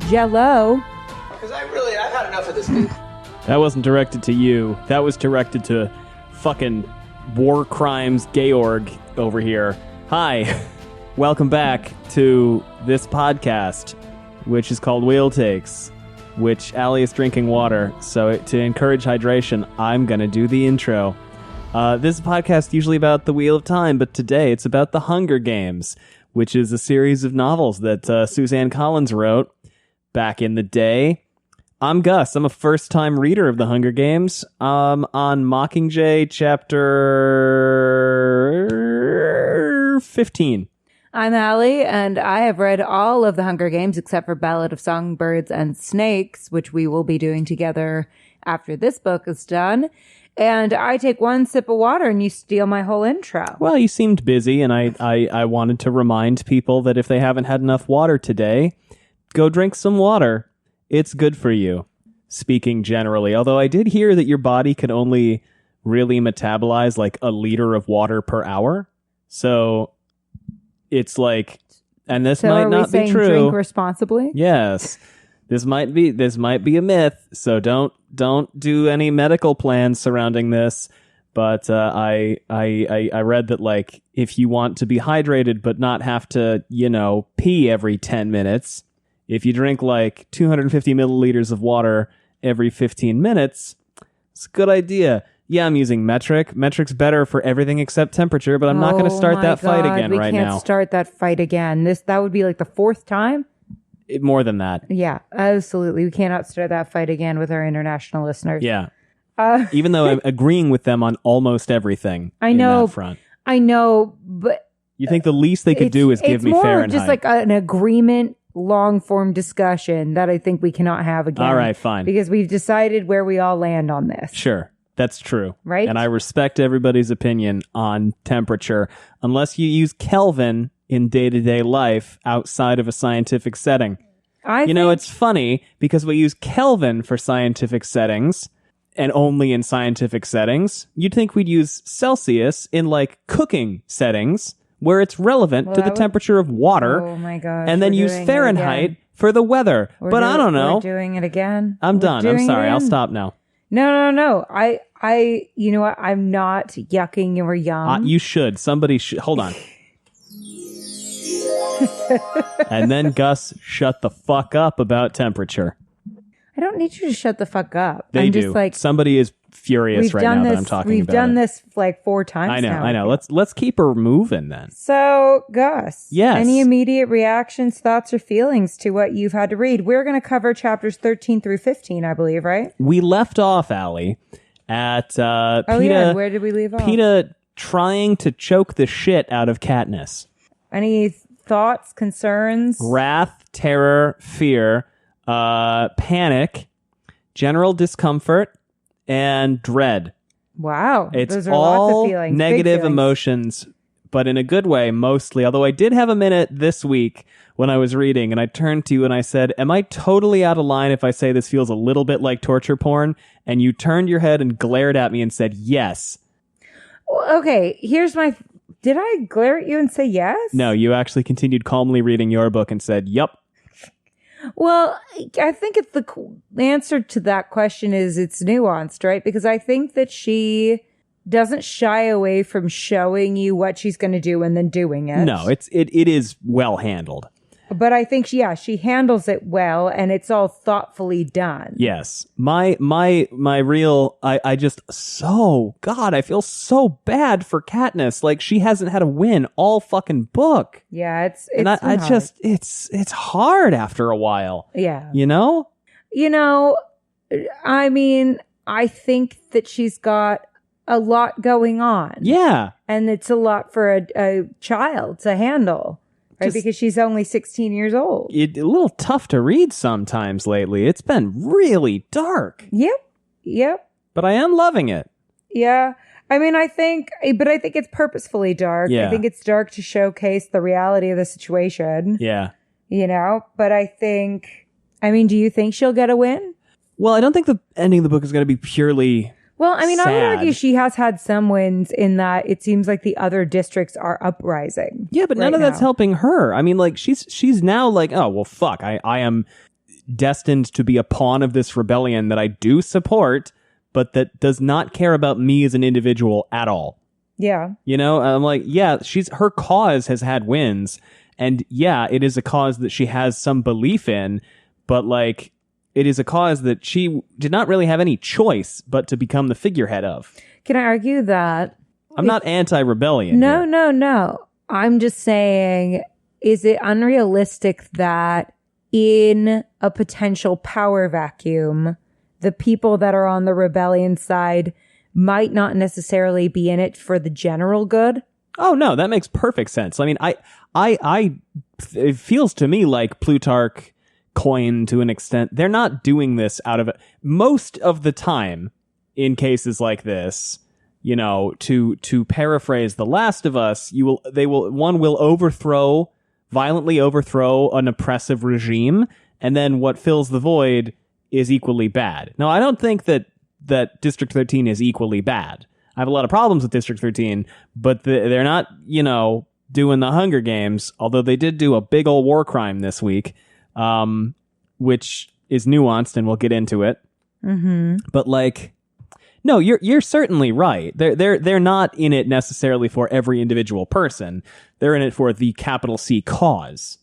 Jello. Because I've had enough of this dude. That wasn't directed to you. That was directed to fucking war crimes Georg over here. Hi. Welcome back to this podcast, which is called Wheel Takes, which Allie is drinking water. So to encourage hydration, I'm going to do the intro. This is a podcast usually about the Wheel of Time, but today it's about The Hunger Games, which is a series of novels that Suzanne Collins wrote back in the day. I'm Gus. I'm a first-time reader of The Hunger Games. On Mockingjay chapter 15. I'm Allie, and I have read all of The Hunger Games except for Ballad of Songbirds and Snakes, which we will be doing together after this book is done. And I take one sip of water and you steal my whole intro. Well, you seemed busy, and I wanted to remind people that if they haven't had enough water today, go drink some water. It's good for you, speaking generally. Although I did hear that your body can only really metabolize like a liter of water per hour. So it's like, and this might not be true. Drink responsibly? Yes. This might be a myth. So don't do any medical plans surrounding this. But I read that like if you want to be hydrated but not have to, pee every 10 minutes, if you drink like 250 milliliters of water every 15 minutes, it's a good idea. Yeah, I'm using metric. Metric's better for everything except temperature, but I'm not going to start that fight again right now. We can't start that fight again. That would be like the fourth time? More than that. Yeah, absolutely. We cannot start that fight again with our international listeners. Yeah. Even though I'm agreeing with them on almost everything in that front. I know, but... You think the least they could do is give me Fahrenheit. It's more just like an agreement, long-form discussion that I think we cannot have again. All right, fine. Because we've decided where we all land on this. Sure. That's true. Right? And I respect everybody's opinion on temperature, unless you use Kelvin in day-to-day life outside of a scientific setting. It's funny because we use Kelvin for scientific settings and only in scientific settings. You'd think we'd use Celsius in like cooking settings where it's relevant to the temperature of water. Oh my gosh. And then use Fahrenheit for the weather. I don't know. We're doing it again. I'm done. I'm sorry. I'll stop now. No. You know what? I'm not yucking your yum. You should. Somebody should. Hold on. And then Gus, shut the fuck up about temperature. I don't need you to shut the fuck up. I'm do. Just like, somebody is furious right now that I'm talking about We've done this like 4 times now. I know. Let's keep her moving then. So, Gus. Yes. Any immediate reactions, thoughts, or feelings to what you've had to read? We're going to cover chapters 13 through 15, I believe, right? We left off, Allie, at Peeta. Yeah. Where did we leave off? Peeta trying to choke the shit out of Katniss. Any thoughts, concerns? Wrath, terror, fear, panic, general discomfort, and dread. Wow. Those are all lots of feelings. Negative emotions, but in a good way, mostly. Although I did have a minute this week when I was reading, and I turned to you and I said, am I totally out of line if I say this feels a little bit like torture porn? And you turned your head and glared at me and said, yes. Okay, did I glare at you and say yes? No, you actually continued calmly reading your book and said, yup. Well, I think the answer to that question is it's nuanced, right? Because I think that she doesn't shy away from showing you what she's going to do and then doing it. No, it is well handled. But I think, she handles it well, and it's all thoughtfully done. Yes. My real, I feel so bad for Katniss. Like, she hasn't had a win all fucking book. Yeah, it's it's hard after a while. Yeah. You know? I mean, I think that she's got a lot going on. Yeah. And it's a lot for a child to handle. Right, because she's only 16 years old. It's a little tough to read sometimes lately. It's been really dark. Yep. But I am loving it. Yeah. I mean, I think it's purposefully dark. Yeah. I think it's dark to showcase the reality of the situation. Yeah. But do you think she'll get a win? Well, I don't think the ending of the book is going to be purely Well, I mean, sad. I would argue she has had some wins in that it seems like the other districts are uprising. Yeah, but none of that's helping her. I mean, like she's now like, oh well, fuck, I am destined to be a pawn of this rebellion that I do support, but that does not care about me as an individual at all. Yeah. You know, I'm like, yeah, her cause has had wins, and yeah, it is a cause that she has some belief in, but like, it is a cause that she did not really have any choice but to become the figurehead of. Can I argue that? I'm not anti-rebellion. No. I'm just saying, is it unrealistic that in a potential power vacuum, the people that are on the rebellion side might not necessarily be in it for the general good? Oh, no, that makes perfect sense. I mean, it feels to me like Plutarch coined to an extent. They're not doing this out of it. Most of the time in cases like this, you know, to paraphrase The Last of Us, one will violently overthrow an oppressive regime, and then what fills the void is equally bad. Now, I don't think that District 13 is equally bad. I have a lot of problems with District 13, but they're not, you know, doing the Hunger Games, although they did do a big old war crime this week, which is nuanced, and we'll get into it. Mm-hmm. But like, no, you're certainly right. They're not in it necessarily for every individual person. They're in it for the capital C cause.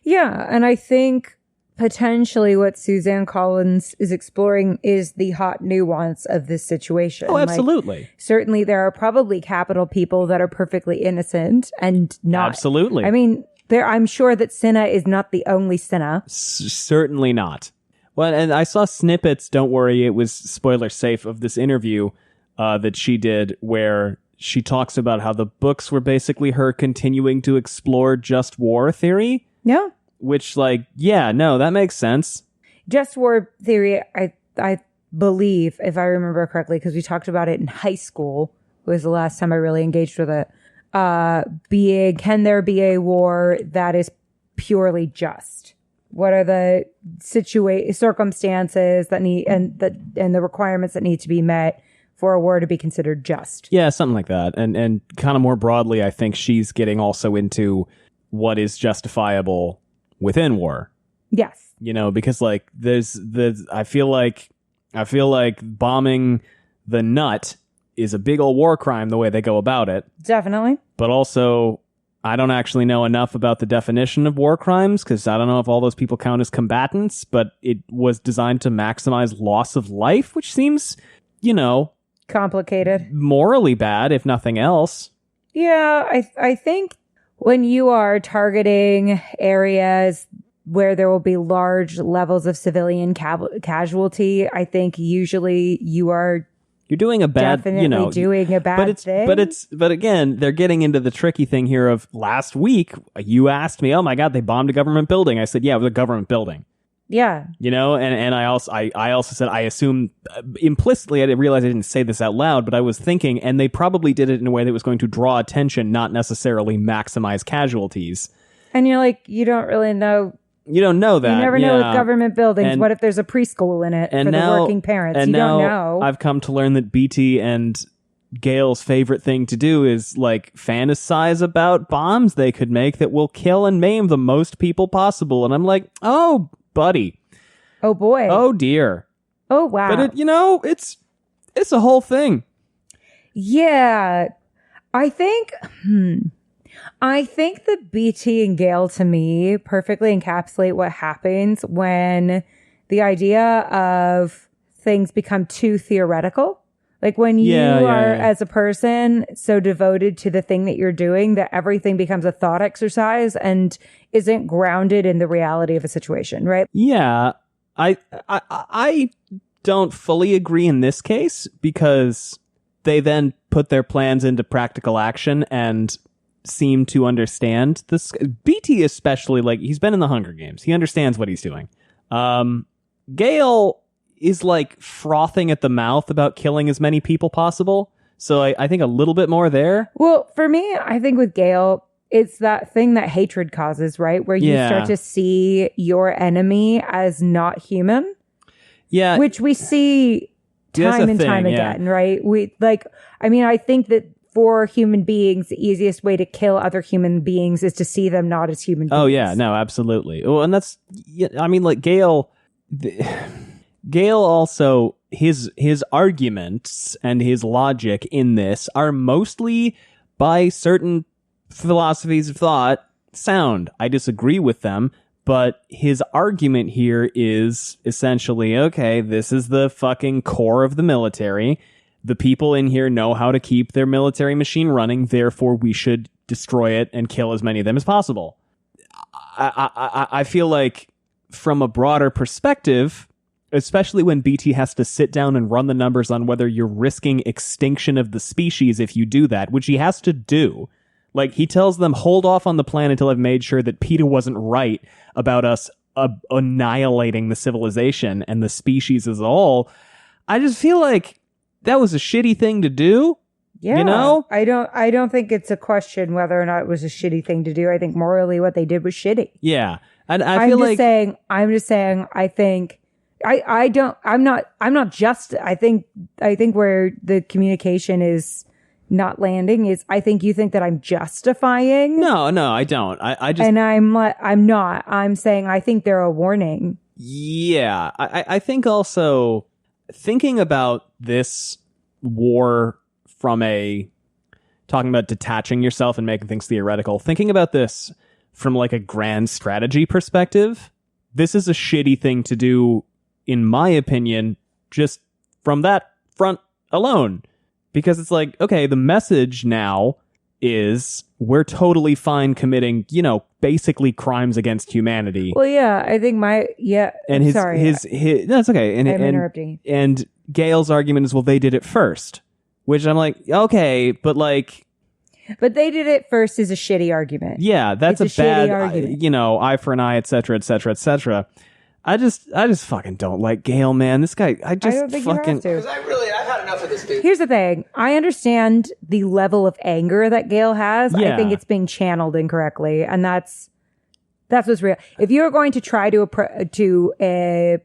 Yeah, and I think potentially what Suzanne Collins is exploring is the hot nuance of this situation. Oh, absolutely. Like, certainly there are probably capital people that are perfectly innocent and not. Absolutely. I mean, I'm sure that Cinna is not the only Cinna. Certainly not. Well, and I saw snippets, don't worry, it was spoiler safe, of this interview that she did where she talks about how the books were basically her continuing to explore just war theory. Yeah. Which, like, yeah, no, that makes sense. Just war theory, I believe, if I remember correctly, because we talked about it in high school, was the last time I really engaged with it. Can there be a war that is purely just? What are the circumstances that need and the requirements that need to be met for a war to be considered just? Yeah, something like that. And kind of more broadly, I think she's getting also into what is justifiable within war. Yes. You know, because like I feel like bombing the nut is a big old war crime the way they go about it. Definitely. But also, I don't actually know enough about the definition of war crimes, because I don't know if all those people count as combatants, but it was designed to maximize loss of life, which seems, you know, complicated, morally bad, if nothing else. Yeah, I think when you are targeting areas where there will be large levels of civilian casualty, I think usually you're doing a bad, definitely doing a bad thing. But again, they're getting into the tricky thing here of last week, you asked me, oh my God, they bombed a government building. I said, yeah, it was a government building. Yeah. You know, and I also said, I assume implicitly, I didn't realize I didn't say this out loud, but I was thinking, and they probably did it in a way that was going to draw attention, not necessarily maximize casualties. And you're like, you don't really know. You don't know that. You never know with government buildings. And what if there's a preschool in it for the working parents? And you now don't know. I've come to learn that BT and Gale's favorite thing to do is like fantasize about bombs they could make that will kill and maim the most people possible. And I'm like, oh, buddy. Oh, boy. Oh, dear. Oh, wow. But it's a whole thing. Yeah. I think that BT and Gale, to me, perfectly encapsulate what happens when the idea of things become too theoretical. Like when you are, as a person, so devoted to the thing that you're doing that everything becomes a thought exercise and isn't grounded in the reality of a situation, right? Yeah. I don't fully agree in this case, because they then put their plans into practical action and seem to understand this. BT especially, like, he's been in the Hunger Games. He understands what he's doing. Gale is like frothing at the mouth about killing as many people possible. So I think a little bit more there. Well, for me, I think with Gale, it's that thing that hatred causes, right? Where you start to see your enemy as not human. Yeah. Which we see time and time again, right? I think that for human beings, the easiest way to kill other human beings is to see them not as human beings. Oh, yeah. No, absolutely. Well, and that's, I mean, like, Gale Gale also, his arguments and his logic in this are mostly by certain philosophies of thought sound. I disagree with them, but his argument here is essentially, okay, this is the fucking core of the military. The people in here know how to keep their military machine running, therefore we should destroy it and kill as many of them as possible. I feel like from a broader perspective, especially when BT has to sit down and run the numbers on whether you're risking extinction of the species if you do that, which he has to do. Like, he tells them, hold off on the plan until I've made sure that Peeta wasn't right about us annihilating the civilization and the species as a whole. I just feel like that was a shitty thing to do. Yeah. You know? I don't think it's a question whether or not it was a shitty thing to do. I think morally what they did was shitty. Yeah. And I feel like I'm just saying, I think I think where the communication is not landing is, I think you think that I'm justifying. No, I don't. I just, and I'm not. I'm saying I think they're a warning. Yeah. I think also thinking about this war from talking about detaching yourself and making things theoretical, thinking about this from like a grand strategy perspective, this is a shitty thing to do, in my opinion, just from that front alone. Because it's like, okay, the message now is we're totally fine committing, basically crimes against humanity. Well, yeah, I think and sorry. his that's okay. And, I'm interrupting. And Gale's argument is, well, they did it first. Which I'm like, okay, but they did it first is a shitty argument. Yeah, that's it's a bad, shitty argument. Eye for an eye, et cetera, et cetera, et cetera. I just fucking don't like Gale, man. This guy, I don't think fucking. Because I've had enough of this dude. Here's the thing. I understand the level of anger that Gale has. Yeah. I think it's being channeled incorrectly, and that's what's real. If you're going to try to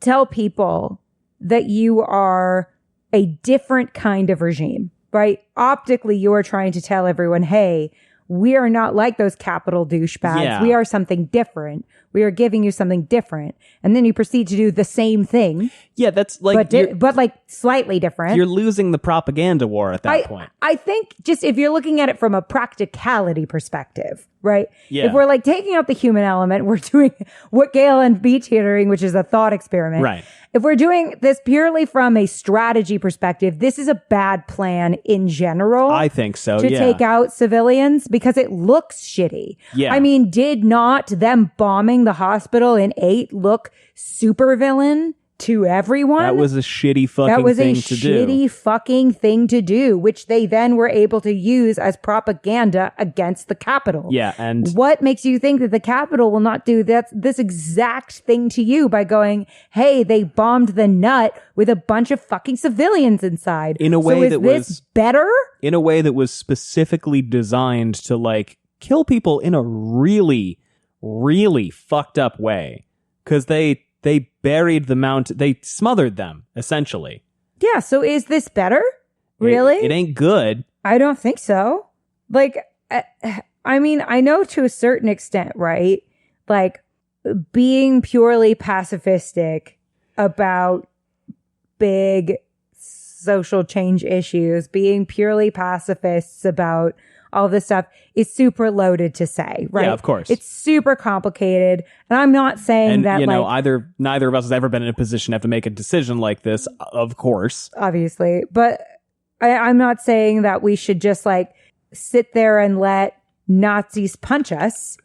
tell people that you are a different kind of regime, right? Optically, you are trying to tell everyone, hey, we are not like those capital douchebags. Yeah. We are something different. We are giving you something different. And then you proceed to do the same thing. Yeah, that's like... but like slightly different. You're losing the propaganda war at that point. I think just if you're looking at it from a practicality perspective, right? Yeah. If we're like taking out the human element, we're doing what Gale and BT are doing, which is a thought experiment. Right. If we're doing this purely from a strategy perspective, this is a bad plan in general. I think so, to take out civilians because it looks shitty. Yeah. I mean, did not them bombing the hospital in 8 look super villain to everyone? That was a shitty fucking thing to do. That was a shitty fucking thing to do, which they then were able to use as propaganda against the Capitol. Yeah, and... What makes you think that the Capitol will not do this exact thing to you by going, hey, they bombed the nut with a bunch of fucking civilians inside? In a way that was better? In a way that was specifically designed to, like, kill people in a really, really fucked up way. Because they buried the mount. They smothered them, essentially. Yeah, so is this better? Really? It ain't good. I don't think so. Like, I mean, I know to a certain extent, right? Like, being purely pacifistic about big social change issues, being purely pacifists about all this stuff is super loaded to say, right? Yeah, of course. It's super complicated. And I'm not saying that, neither of us has ever been in a position to have to make a decision like this, of course. Obviously. But I'm not saying that we should just like sit there and let Nazis punch us,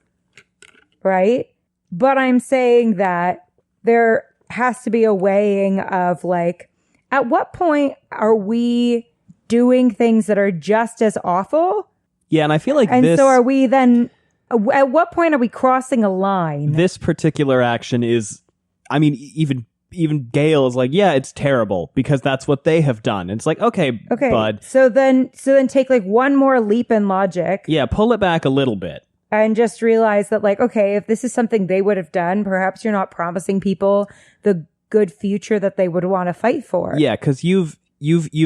right? But I'm saying that there has to be a weighing of like, at what point are we doing things that are just as awful? Yeah, and I feel like so are we then, at what point are we crossing a line? This particular action is, I mean, even Gale is like, yeah, it's terrible because that's what they have done. It's like, okay, bud. So then take like one more leap in logic. Yeah, pull it back a little bit. And just realize that like, okay, if this is something they would have done, perhaps you're not promising people the good future that they would want to fight for. Yeah, because you've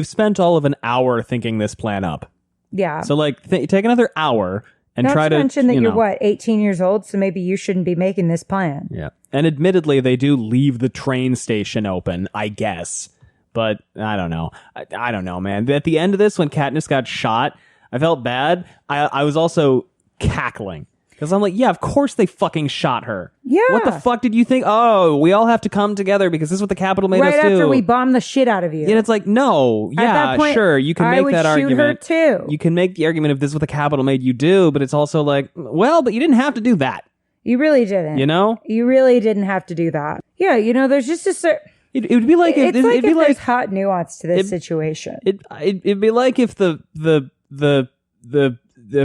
spent all of an hour thinking this plan up. Yeah. So like take another hour and Not try to to mention that you you're, know. 18 years old, so maybe you shouldn't be making this plan. Yeah. And admittedly, they do leave the train station open, I guess. But I don't know. I don't know, man. At the end of this, when Katniss got shot, I felt bad. I was also cackling. Because I'm like, yeah, of course they fucking shot her. Yeah. What the fuck did you think? Oh, we all have to come together because this is what the Capitol made us do. Right after we bombed the shit out of you. And it's like, no, At yeah, that point, sure, you can I make would that shoot her argument. too. You can make the argument if this is what the Capitol made you do, but it's also like, well, but you didn't have to do that. You really didn't. You know? You really didn't have to do that. Yeah, there's just a certain... It would be like if there's hot nuance to this situation. It'd be like if the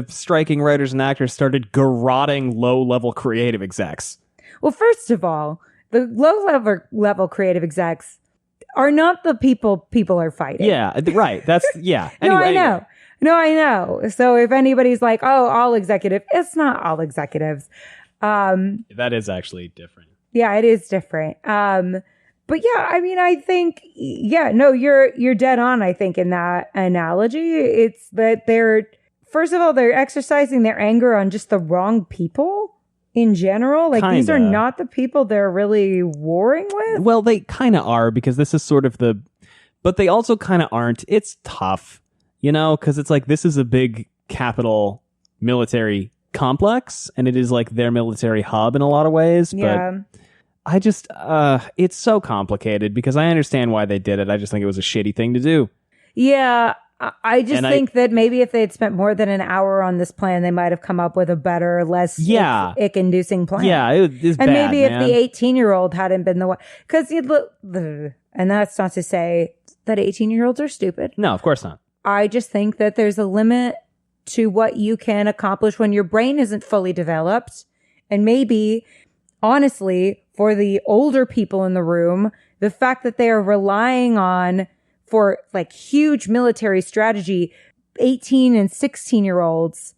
striking writers and actors started garroting low-level creative execs. Well, first of all, the low-level creative execs are not the people are fighting. Yeah, right. That's, yeah. No, Anyway, I know. No, I know. So if anybody's like, oh, all executive, it's not all executives. That is actually different. Yeah, it is different. But yeah, I mean, I think, no, you're dead on, I think, in that analogy. It's that first of all, they're exercising their anger on just the wrong people in general. Like, these are not the people they're really warring with. Well, they kind of are, because this is sort of but they also kind of aren't. It's tough, because it's like, this is a big capital military complex, and it is like their military hub in a lot of ways. Yeah. But I just, it's so complicated, because I understand why they did it. I just think it was a shitty thing to do. Yeah. I just think that maybe if they had spent more than an hour on this plan, they might have come up with a better, less ick-inducing plan. Yeah, it's bad, and maybe man. if the 18-year-old hadn't been the one, because and that's not to say that 18-year-olds are stupid. No, of course not. I just think that there's a limit to what you can accomplish when your brain isn't fully developed, and maybe, honestly, for the older people in the room, the fact that they are relying on, for like huge military strategy, 18 and 16-year-olds,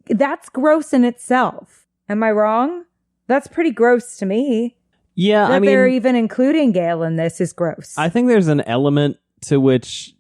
that's gross in itself. Am I wrong? That's pretty gross to me. Yeah, that they're even including Gale in this is gross. I think there's an element to which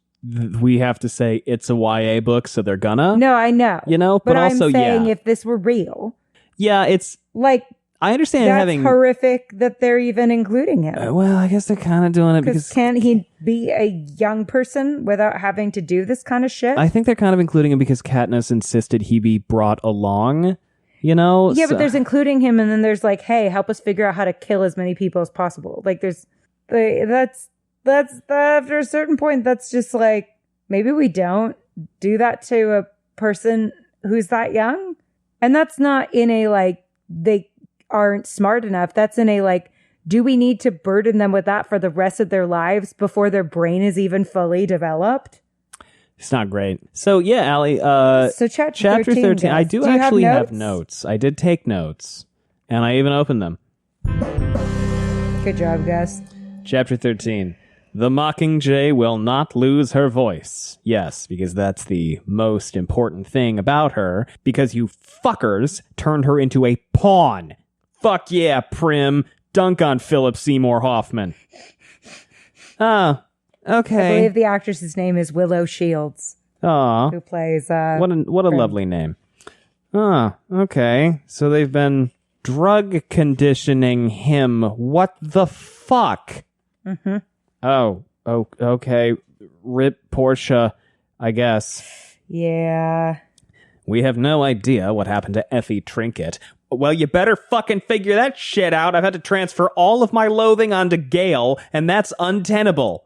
we have to say it's a YA book, so they're gonna. No, I know. But also, I'm saying if this were real. Yeah, it's like, I understand that's horrific that they're even including him. Well, I guess they're kind of doing it because can't he be a young person without having to do this kind of shit? I think they're kind of including him because Katniss insisted he be brought along. Yeah, but there's including him, and then there's like, hey, help us figure out how to kill as many people as possible. Like, that's after a certain point, that's just like, maybe we don't do that to a person who's that young. And that's not in a, like, they aren't smart enough. That's in a, like, do we need to burden them with that for the rest of their lives before their brain is even fully developed? It's not great. So, yeah, Allie, so chapter 13, guys. I do actually have notes. I did take notes, and I even opened them. Good job, Gus. Chapter 13. The Mockingjay will not lose her voice. Yes, because that's the most important thing about her, because you fuckers turned her into a pawn. Fuck yeah, Prim. Dunk on Philip Seymour Hoffman. Okay. I believe the actress's name is Willow Shields. Aw. Who plays... what a lovely name. Okay. So they've been drug conditioning him. What the fuck? Mm-hmm. Oh, okay. Rip Portia, I guess. Yeah. We have no idea what happened to Effie Trinket. Well, you better fucking figure that shit out. I've had to transfer all of my loathing onto Gale, and that's untenable.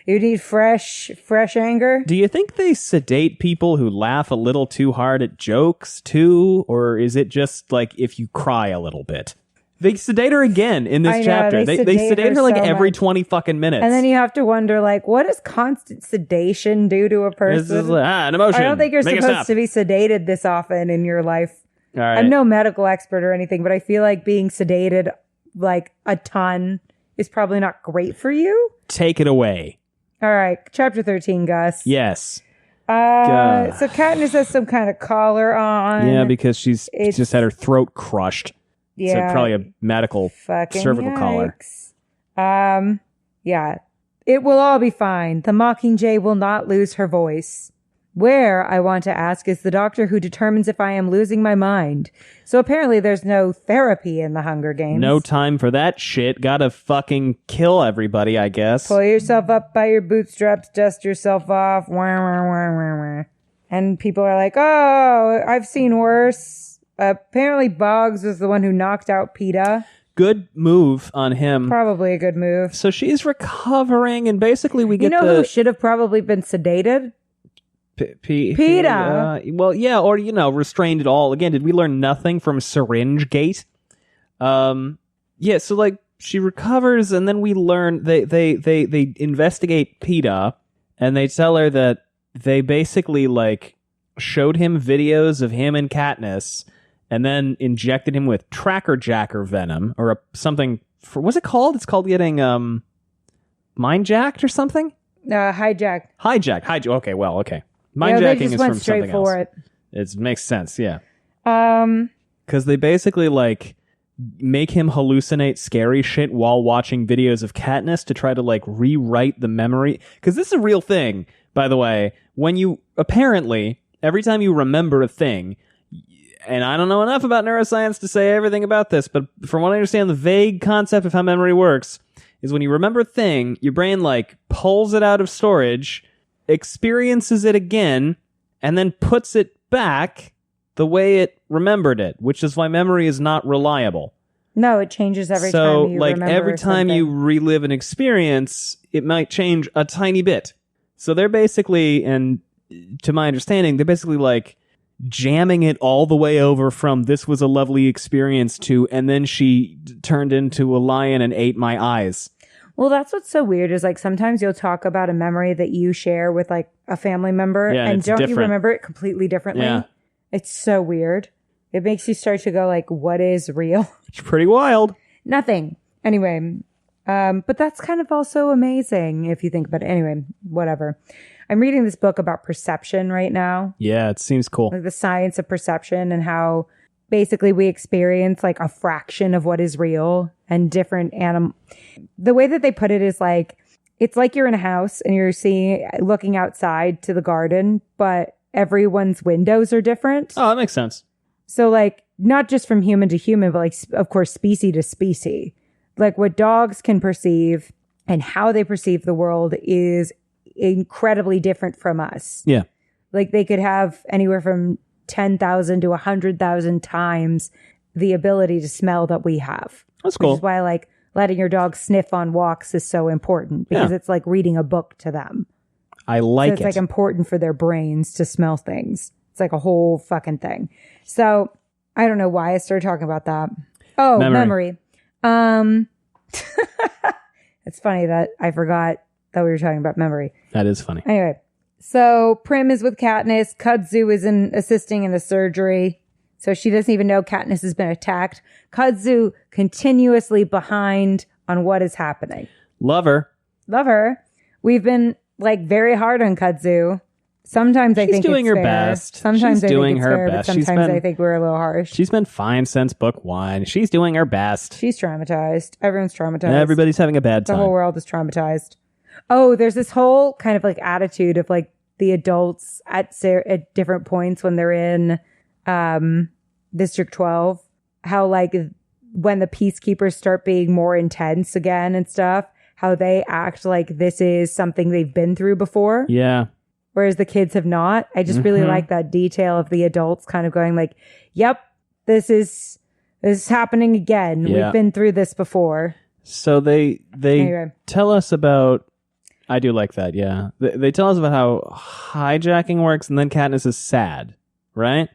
You need fresh anger? Do you think they sedate people who laugh a little too hard at jokes, too? Or is it just, like, if you cry a little bit? They sedate her again in this chapter. They sedate her like so every 20 fucking minutes. And then you have to wonder, like, what does constant sedation do to a person? This is an emotion. I don't think you're supposed to be sedated this often in your life. All right. I'm no medical expert or anything, but I feel like being sedated like a ton is probably not great for you. Take it away. All right. Chapter 13, Gus. Yes. So Katniss has some kind of collar on. Yeah, because she's just had her throat crushed. Yeah. So probably a medical cervical collar. Yeah. It will all be fine. The Mockingjay will not lose her voice. Where, I want to ask, is the doctor who determines if I am losing my mind? So apparently there's no therapy in the Hunger Games. No time for that shit. Gotta fucking kill everybody, I guess. Pull yourself up by your bootstraps, dust yourself off. Wah, wah, wah, wah, wah. And people are like, oh, I've seen worse. Apparently Boggs was the one who knocked out Peeta. Good move on him. Probably a good move. So she's recovering, and basically we get who should have probably been sedated? Peeta. Well, yeah, or, restrained at all. Again, did we learn nothing from Syringe Gate? Yeah, so, like, she recovers, and then we learn they investigate Peeta, and they tell her that they basically, like, showed him videos of him and Katniss, and then injected him with Tracker Jacker venom, or something. What's it called? It's called getting mind jacked or something? Hijacked. Hijack. Okay, well, okay. Mindjacking is from something else. It. It makes sense, yeah. Because they basically, like, make him hallucinate scary shit while watching videos of Katniss to try to, like, rewrite the memory. Because this is a real thing, by the way. When you, apparently, every time you remember a thing, and I don't know enough about neuroscience to say everything about this, but from what I understand, the vague concept of how memory works is when you remember a thing, your brain, like, pulls it out of storage, experiences it again, and then puts it back the way it remembered it, which is why memory is not reliable. No, it changes every time you remember every time something. you relive an experience, it might change a tiny bit. So they're basically, and to my understanding, they're basically like jamming it all the way over from this was a lovely experience to, and then she turned into a lion and ate my eyes. Well, that's what's so weird is, like, sometimes you'll talk about a memory that you share with, like, a family member, and don't you remember it completely differently? Yeah. It's so weird. It makes you start to go, like, what is real? It's pretty wild. Nothing. Anyway, but that's kind of also amazing if you think about it. Anyway, whatever. I'm reading this book about perception right now. Yeah, it seems cool. Like the science of perception and how basically we experience like a fraction of what is real and different The way that they put it is like, it's like you're in a house and you're looking outside to the garden, but everyone's windows are different. Oh, that makes sense. So like, not just from human to human, but like, of course, species to species. Like what dogs can perceive and how they perceive the world is incredibly different from us. Yeah. Like they could have anywhere from 10,000 to 100,000 times the ability to smell that we have. That's cool. Which is why like letting your dog sniff on walks is so important because it's like reading a book to them. I like it. It's like important for their brains to smell things. It's like a whole fucking thing. So I don't know why I started talking about that. Oh, memory. It's funny that I forgot that we were talking about memory. That is funny. Anyway, so Prim is with Katniss. Kudzu is assisting in the surgery. So she doesn't even know Katniss has been attacked. Kudzu continuously behind on what is happening. Love her. Love her. We've been like very hard on Kudzu. Sometimes I think she's doing it's her fair. best. Sometimes she's I doing think it's her fair, best. but sometimes I think we're a little harsh. She's been fine since book one. She's doing her best. She's traumatized. Everyone's traumatized. Everybody's having a bad time. The whole world is traumatized. Oh, there's this whole kind of like attitude of like the adults at different points when they're in District 12. How like when the peacekeepers start being more intense again and stuff, how they act like this is something they've been through before. Yeah. Whereas the kids have not. I just really like that detail of the adults kind of going like, yep, this is happening again. Yeah. We've been through this before. So they Anyway. tell us about, I do like that, yeah. They tell us about how hijacking works, and then Katniss is sad, right?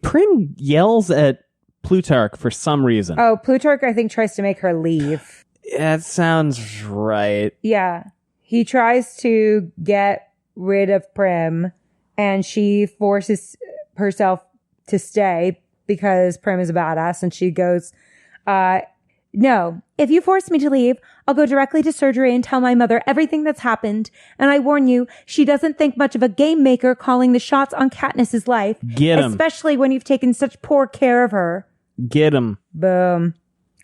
Prim yells at Plutarch for some reason. Oh, Plutarch, I think, tries to make her leave. That sounds right. Yeah. He tries to get rid of Prim, and she forces herself to stay because Prim is a badass, and she goes, no, if you force me to leave, I'll go directly to surgery and tell my mother everything that's happened. And I warn you, she doesn't think much of a game maker calling the shots on Katniss's life. Get him. Especially when you've taken such poor care of her. Get him. Boom.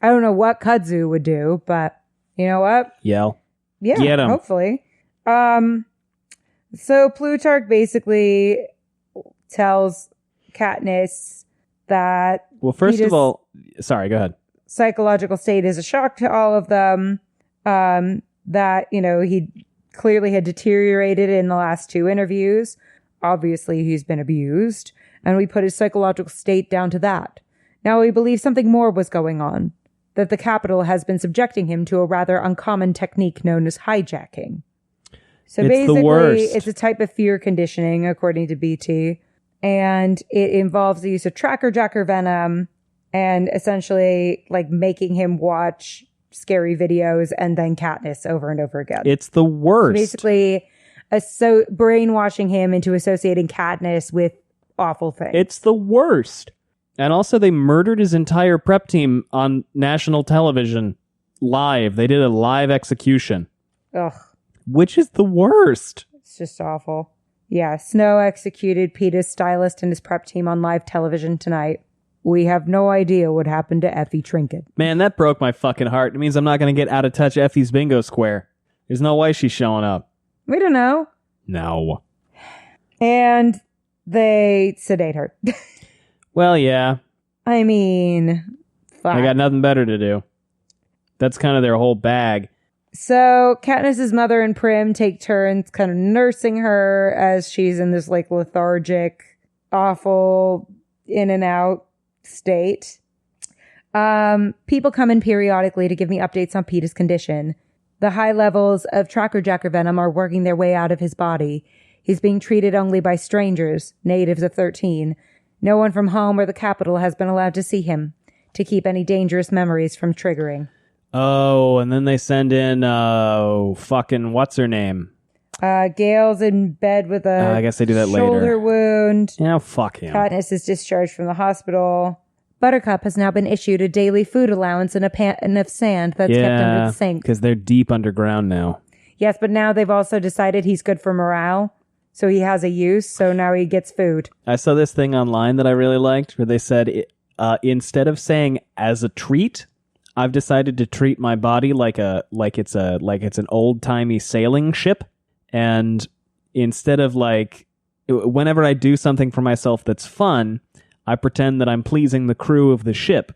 I don't know what Kudzu would do, but you know what? Yell. Yeah, Get him. hopefully. So Plutarch basically tells Katniss that... Well, first of all... Sorry, go ahead. Psychological state is a shock to all of them. That, he clearly had deteriorated in the last 2 interviews. Obviously, he's been abused. And we put his psychological state down to that. Now we believe something more was going on. That the Capitol has been subjecting him to a rather uncommon technique known as hijacking. So it's basically, the worst. It's a type of fear conditioning, according to BT. And it involves the use of tracker-jacker venom and essentially making him watch scary videos and then Katniss over and over again. It's the worst. So basically, brainwashing him into associating Katniss with awful things. It's the worst. And also, they murdered his entire prep team on national television live. They did a live execution. Ugh. Which is the worst. It's just awful. Yeah, Snow executed Peeta's stylist and his prep team on live television tonight. We have no idea what happened to Effie Trinket. Man, that broke my fucking heart. It means I'm not going to get out of touch Effie's bingo square. There's no way she's showing up. We don't know. No. And they sedate her. Well, yeah. I mean, fuck. I got nothing better to do. That's kind of their whole bag. So Katniss's mother and Prim take turns kind of nursing her as she's in this lethargic, awful, in and out state. People come in periodically to give me updates on Peeta's condition. The high levels of tracker-jacker venom are working their way out of his body. He's being treated only by strangers, natives of 13. No one from home or the capital has been allowed to see him, to keep any dangerous memories from triggering. Oh, and then they send in, fucking, what's her name? Gale's in bed with a I guess they do that shoulder later. wound. Yeah, fuck him. Katniss is discharged from the hospital. Buttercup has now been issued a daily food allowance and a pan of sand that's kept under the sink. Because they're deep underground now. Yes, but now they've also decided he's good for morale. So he has a use, so now he gets food. I saw this thing online that I really liked where they said, instead of saying as a treat, I've decided to treat my body like it's an old-timey sailing ship. And instead of whenever I do something for myself that's fun, I pretend that I'm pleasing the crew of the ship.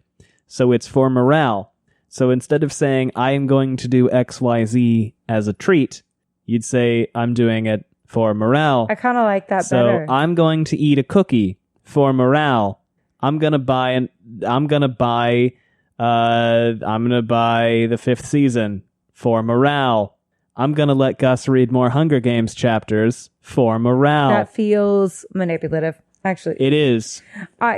So it's for morale. So instead of saying I am going to do XYZ as a treat, you'd say I'm doing it for morale. I kind of like that better. So I'm going to eat a cookie for morale. I'm gonna buy the 5th season for morale. I'm gonna let Gus read more Hunger Games chapters for morale. That feels manipulative, actually. It is.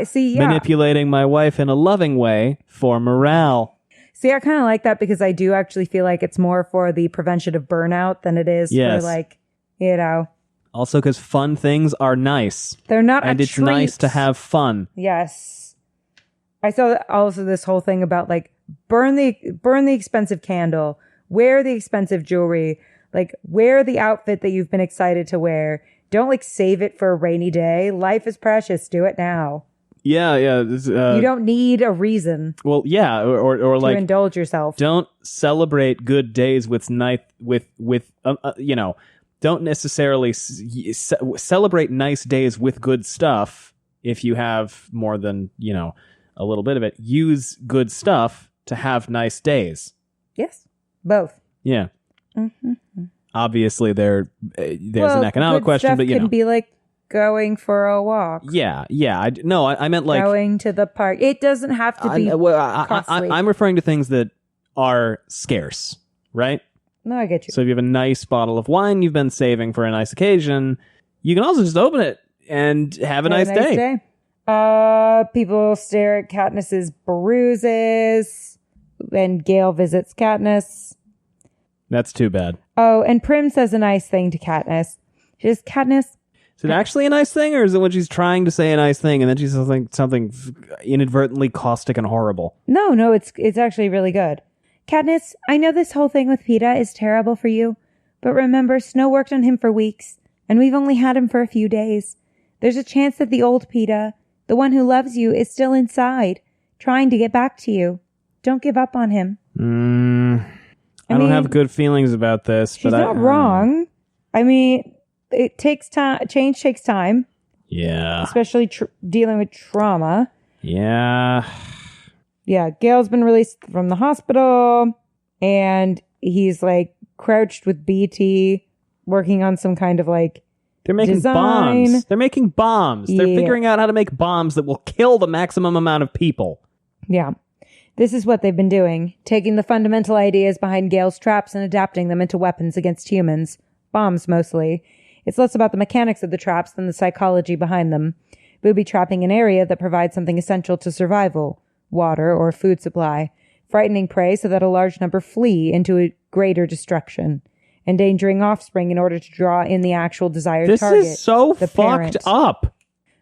See, yeah. Manipulating my wife in a loving way for morale. See, I kind of like that because I do actually feel like it's more for the prevention of burnout than it is for Also, because fun things are nice. They're not and a it's treat. nice to have fun. Yes. I saw also this whole thing about burn the expensive candle, wear the expensive jewelry, wear the outfit that you've been excited to wear. Don't save it for a rainy day. Life is precious. Do it now. Yeah. You don't need a reason. Well, yeah, or to indulge yourself. Don't celebrate good days don't necessarily celebrate nice days with good stuff. If you have more than a little bit of it, use good stuff to have nice days. Yes, both. Yeah. Mm-hmm. Obviously, there's an economic question, but can be going for a walk. Yeah. I meant going to the park. It doesn't have to be costly. I'm referring to things that are scarce, right? No, I get you. So if you have a nice bottle of wine you've been saving for a nice occasion, you can also just open it and have a nice day. People stare at Katniss's bruises when Gale visits Katniss. That's too bad. Oh, and Prim says a nice thing to Katniss. She says, Katniss. Is it actually a nice thing, or is it when she's trying to say a nice thing and then she says something inadvertently caustic and horrible? No, it's actually really good. Katniss, I know this whole thing with Peeta is terrible for you, but remember, Snow worked on him for weeks, and we've only had him for a few days. There's a chance that the old Peeta, the one who loves you, is still inside, trying to get back to you. Don't give up on him. I don't have good feelings about this. She's not wrong. I mean, it takes time. Change takes time. Yeah. Especially dealing with trauma. Yeah. Yeah, Gale's been released from the hospital, and he's like crouched with BT, working on some kind of like They're making design. bombs. They're making bombs. They're figuring out how to make bombs that will kill the maximum amount of people. Yeah. This is what they've been doing, taking the fundamental ideas behind Gale's traps and adapting them into weapons against humans. Bombs, mostly. It's less about the mechanics of the traps than the psychology behind them. Booby trapping an area that provides something essential to survival. Water or food supply. Frightening prey so that a large number flee into a greater destruction. Endangering offspring in order to draw in the actual desired target. This is so the fucked parent. up.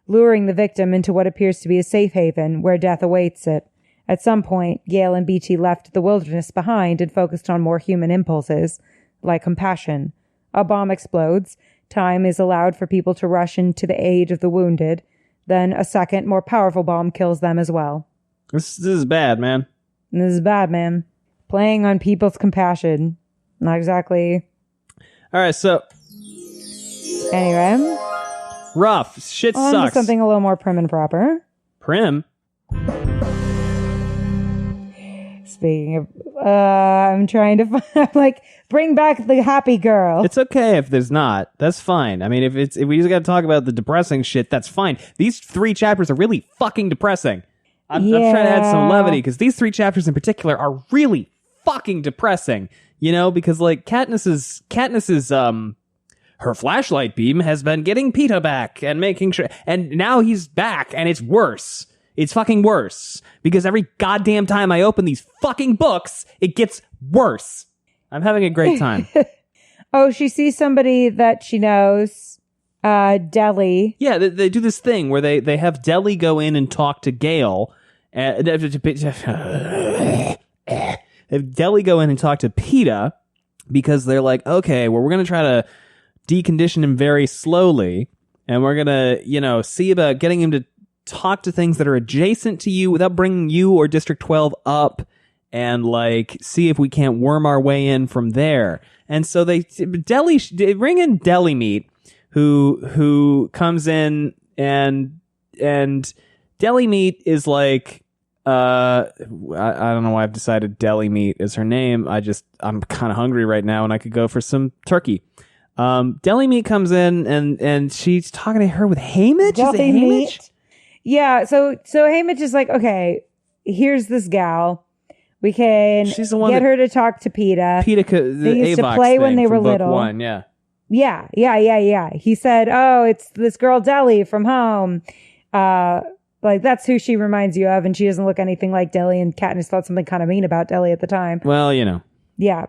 Luring the victim into what appears to be a safe haven where death awaits it. At some point, Gale and BT left the wilderness behind and focused on more human impulses, like compassion. A bomb explodes. Time is allowed for people to rush into the aid of the wounded. Then a second, more powerful bomb kills them as well. This is bad, man. This is bad, man. Playing on people's compassion. Not exactly. All right, so... Anyway. Rough. Shit On sucks. to something a little more prim and proper. Prim? Speaking of, I'm trying to find, like, bring back the happy girl. It's okay if there's not. That's fine. I mean, if we just got to talk about the depressing shit, that's fine. These 3 chapters are really fucking depressing. I'm trying to add some levity because these 3 chapters in particular are really fucking depressing. You know, because like Katniss's her flashlight beam has been getting Peeta back and making sure, and now he's back and it's worse. It's fucking worse because every goddamn time I open these fucking books, it gets worse. I'm having a great time. Oh, she sees somebody that she knows, Deli. Yeah, they do this thing where they have Deli go in and talk to Gale. Have Deli go in and talk to Peeta because they're like, okay, well, we're going to try to decondition him very slowly, and we're going to, see about getting him to talk to things that are adjacent to you without bringing you or District 12 up, and like see if we can't worm our way in from there. And so they bring in Deli Meat, who comes in and Deli Meat is like, I don't know why I've decided Deli Meat is her name. I'm kind of hungry right now and I could go for some turkey. Deli Meat comes in and she's talking to her with Haymitch. Is it Haymitch? Yeah, so Haymitch is like, okay, here's this gal. We can get her to talk to Peeta. They used to play when they were little. One, yeah. Yeah. He said, oh, it's this girl Deli from home. Like, that's who she reminds you of, and she doesn't look anything like Deli, and Katniss thought something kind of mean about Deli at the time. Well, Yeah.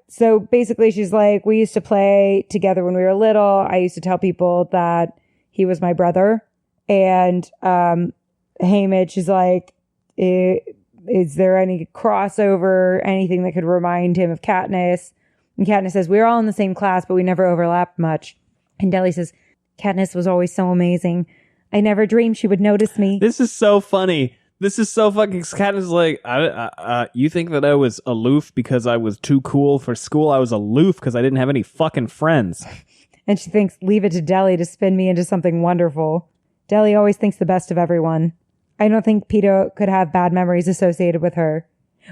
So basically she's like, we used to play together when we were little. I used to tell people that he was my brother. And Haymitch is like, is there any crossover, anything that could remind him of Katniss? And Katniss says, we're all in the same class, but we never overlapped much. And Deli says, Katniss was always so amazing. I never dreamed she would notice me. This is so funny. This is so fucking... Katniss is like, you think that I was aloof because I was too cool for school? I was aloof because I didn't have any fucking friends. And she thinks, leave it to Deli to spin me into something wonderful. Deli always thinks the best of everyone. I don't think Peeta could have bad memories associated with her.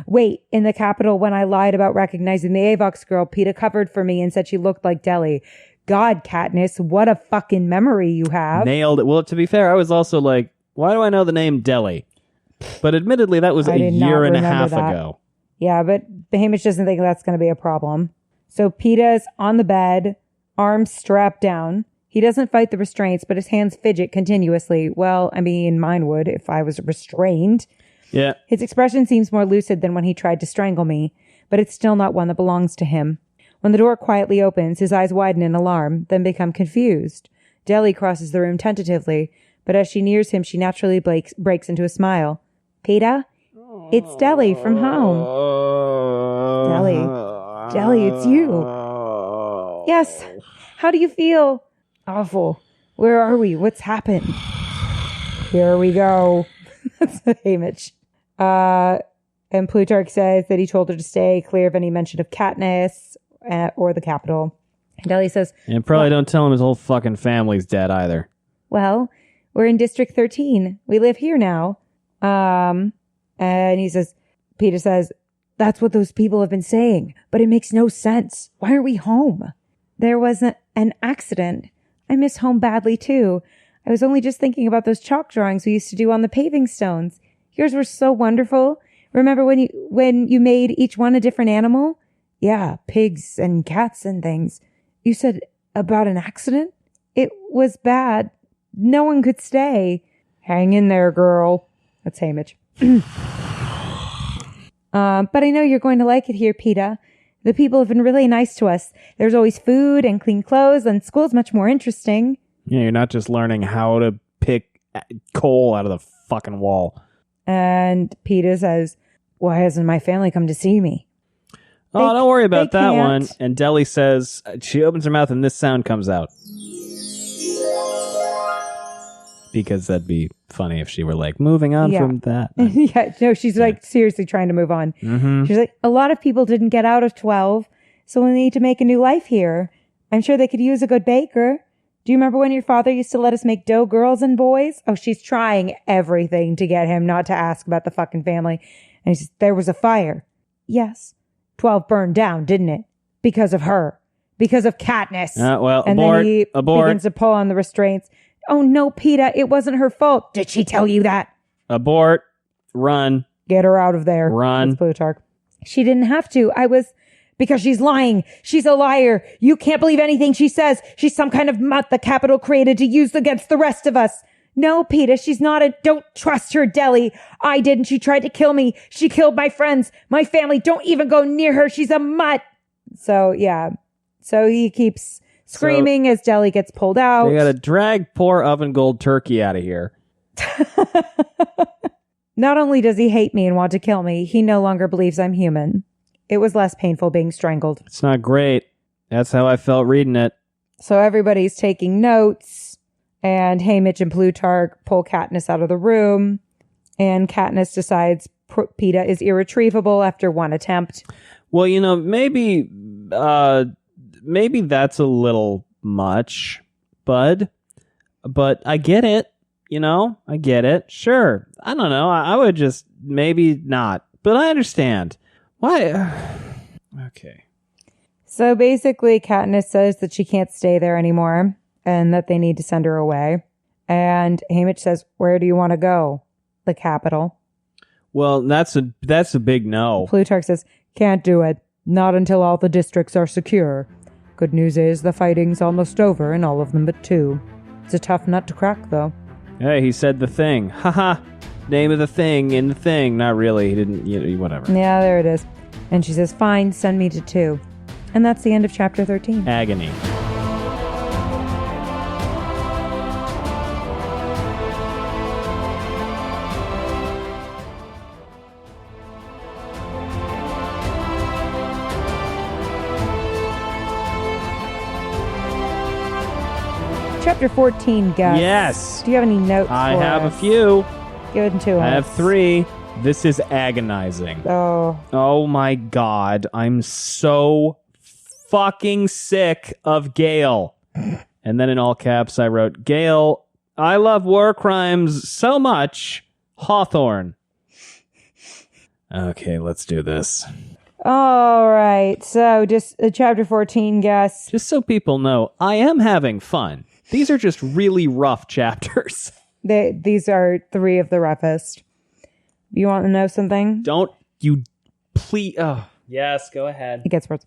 Wait, in the Capitol, when I lied about recognizing the Avox girl, Peeta covered for me and said she looked like Deli. God, Katniss, what a fucking memory you have. Nailed it. Well, to be fair, I was also like, why do I know the name Deli? But admittedly, that was a year and a half ago. Yeah, but Haymitch doesn't think that's going to be a problem. So Peeta's on the bed, arms strapped down. He doesn't fight the restraints, but his hands fidget continuously. Well, I mean, mine would if I was restrained. Yeah. His expression seems more lucid than when he tried to strangle me, but it's still not one that belongs to him. When the door quietly opens, his eyes widen in alarm, then become confused. Deli crosses the room tentatively, but as she nears him, she naturally breaks into a smile. Peeta? It's Deli from home. Deli, it's you. Yes. How do you feel? Awful. Where are we? What's happened? Here we go. That's Haymitch. And Plutarch says that he told her to stay clear of any mention of Katniss. or the capital. And Deli says, And probably don't tell him his whole fucking family's dead either. well, we're in District 13. We live here now. And he says, Peeta says, that's what those people have been saying, but it makes no sense. Why are we home? There was an accident. I miss home badly too. I was only just thinking about those chalk drawings we used to do on the paving stones. Yours were so wonderful. Remember when you made each one a different animal? Yeah, pigs and cats and things. You said about an accident? It was bad. No one could stay. Hang in there, girl. That's Hamish. But I know you're going to like it here, Peeta. The people have been really nice to us. There's always food and clean clothes, and school's much more interesting. Yeah, you're not just learning how to pick coal out of the fucking wall. And Peeta says, why hasn't my family come to see me? Oh, don't worry about that can't. one. And Deli says, she opens her mouth and this sound comes out. Because that'd be funny if she were like, moving on from that. Yeah, no, she's like seriously trying to move on. Mm-hmm. She's like, a lot of people didn't get out of 12, so we need to make a new life here. I'm sure they could use a good baker. Do you remember when your father used to let us make dough, girls and boys? Oh, she's trying everything to get him not to ask about the fucking family. And he says, there was a fire. Yes. 12 burned down, didn't it? Because of her. Because of Katniss. Well, and abort, then he abort. begins to pull on the restraints. Oh, no, Peeta, it wasn't her fault. Did she tell you that? Abort. Run. Get her out of there. Run. That's Plutarch. She didn't have to. Because she's lying. She's a liar. You can't believe anything she says. She's some kind of mutt the Capitol created to use against the rest of us. No, Peeta, she's not don't trust her, Deli. I didn't. She tried to kill me. She killed my friends, my family. Don't even go near her. She's a mutt. So, yeah. So he keeps screaming as Deli gets pulled out. They gotta drag poor oven gold turkey out of here. Not only does he hate me and want to kill me, he no longer believes I'm human. It was less painful being strangled. It's not great. That's how I felt reading it. So everybody's taking notes, and Hamish and Plutarch pull Katniss out of the room, and Katniss decides Peeta is irretrievable after one attempt. Well, maybe that's a little much, bud. But I get it. I get it. Sure. I don't know. I would just maybe not. But I understand. Why? Okay. So basically, Katniss says that she can't stay there anymore and that they need to send her away. And Hamish says, where do you want to go? The capital. Well, that's a big no. Plutarch says, can't do it. Not until all the districts are secure. Good news is the fighting's almost over in all of them but 2. It's a tough nut to crack, though. Hey, he said the thing. Haha. Name of the thing in the thing. Not really. He didn't, whatever. Yeah, there it is. And she says, fine, send me to 2. And that's the end of chapter 13. Agony. Chapter 14, Gus. Yes. Do you have any notes I for have us? a few. Give it to us. I have 3. This is agonizing. Oh my God. I'm so fucking sick of Gale. And then in all caps, I wrote, Gale, I love war crimes so much. Hawthorne. Okay, let's do this. All right. So just chapter 14, Gus. Just so people know, I am having fun. These are just really rough chapters. These are 3 of the roughest. You want to know something? Don't you please. Oh, yes, go ahead. It gets worse.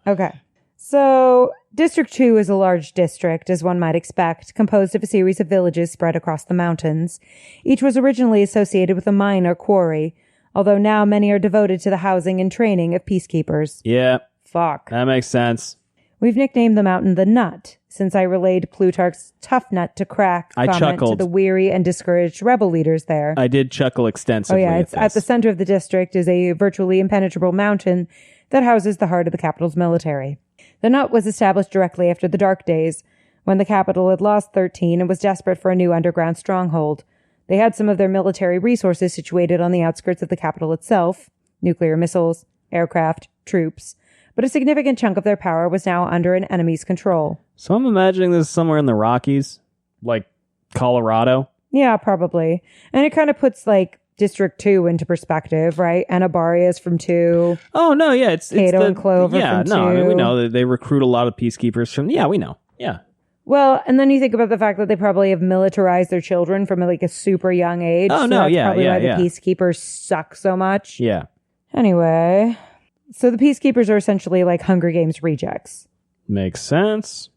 Okay. So, District 2 is a large district, as one might expect, composed of a series of villages spread across the mountains. Each was originally associated with a mine or quarry, although now many are devoted to the housing and training of peacekeepers. Yeah. Fuck. That makes sense. We've nicknamed the mountain the Nut, since I relayed Plutarch's tough nut to crack I comment chuckled. to the weary and discouraged rebel leaders there. I did chuckle extensively. Oh yeah, it's at the center of the district is a virtually impenetrable mountain that houses the heart of the capital's military. The Nut was established directly after the Dark Days, when the capital had lost 13 and was desperate for a new underground stronghold. They had some of their military resources situated on the outskirts of the capital itself, nuclear missiles, aircraft, troops, but a significant chunk of their power was now under an enemy's control. So I'm imagining this somewhere in the Rockies, like Colorado. Yeah, probably. And it kind of puts like District 2 into perspective, right? Anabaria's from 2. Oh, no, yeah. It's Cato and Clover yeah, from no, 2. I mean, we know that they recruit a lot of peacekeepers from... Yeah, we know. Yeah. Well, and then you think about the fact that they probably have militarized their children from like a super young age. Oh, so no, that's yeah, probably yeah, why yeah. the peacekeepers suck so much. Yeah. Anyway, so the peacekeepers are essentially like Hunger Games rejects. Makes sense.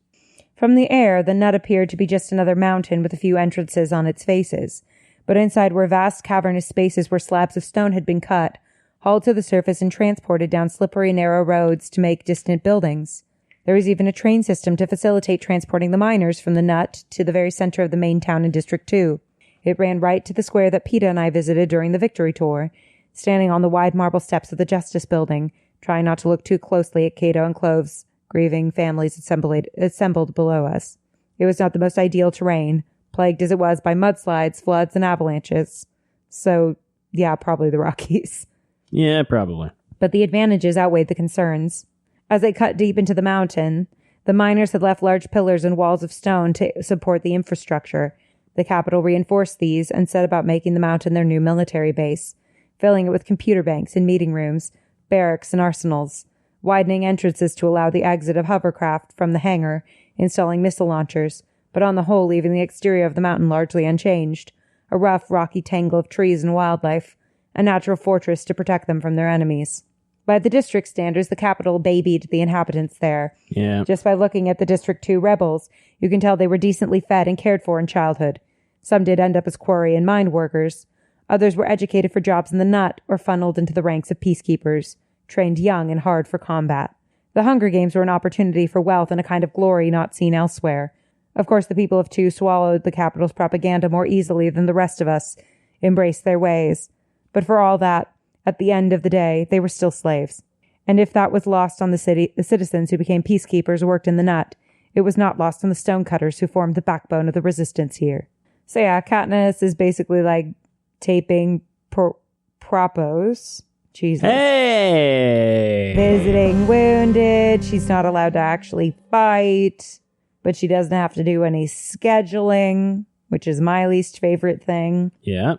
From the air, the nut appeared to be just another mountain with a few entrances on its faces. But inside were vast cavernous spaces where slabs of stone had been cut, hauled to the surface and transported down slippery, narrow roads to make distant buildings. There was even a train system to facilitate transporting the miners from the nut to the very center of the main town in District 2. It ran right to the square that Peeta and I visited during the victory tour, standing on the wide marble steps of the Justice Building, trying not to look too closely at Cato and Clove's grieving families assembled below us. It was not the most ideal terrain, plagued as it was by mudslides, floods, and avalanches. So, yeah, probably the Rockies. Yeah, probably. But the advantages outweighed the concerns. As they cut deep into the mountain, the miners had left large pillars and walls of stone to support the infrastructure. The capital reinforced these and set about making the mountain their new military base, filling it with computer banks and meeting rooms, barracks and arsenals, widening entrances to allow the exit of hovercraft from the hangar, installing missile launchers, but on the whole leaving the exterior of the mountain largely unchanged, a rough, rocky tangle of trees and wildlife, a natural fortress to protect them from their enemies. By the district standards, the capital babied the inhabitants there. Yeah. Just by looking at the District 2 rebels, you can tell they were decently fed and cared for in childhood. Some did end up as quarry and mine workers. Others were educated for jobs in the nut or funneled into the ranks of peacekeepers, trained young and hard for combat. The Hunger Games were an opportunity for wealth and a kind of glory not seen elsewhere. Of course, the people of 2 swallowed the capital's propaganda more easily than the rest of us, embraced their ways. But for all that, at the end of the day, they were still slaves. And if that was lost on the citizens who became peacekeepers or worked in the nut, it was not lost on the stonecutters who formed the backbone of the resistance here. So yeah, Katniss is basically like taping propos. Jesus. Hey! Visiting wounded. She's not allowed to actually fight, but she doesn't have to do any scheduling, which is my least favorite thing. Yeah.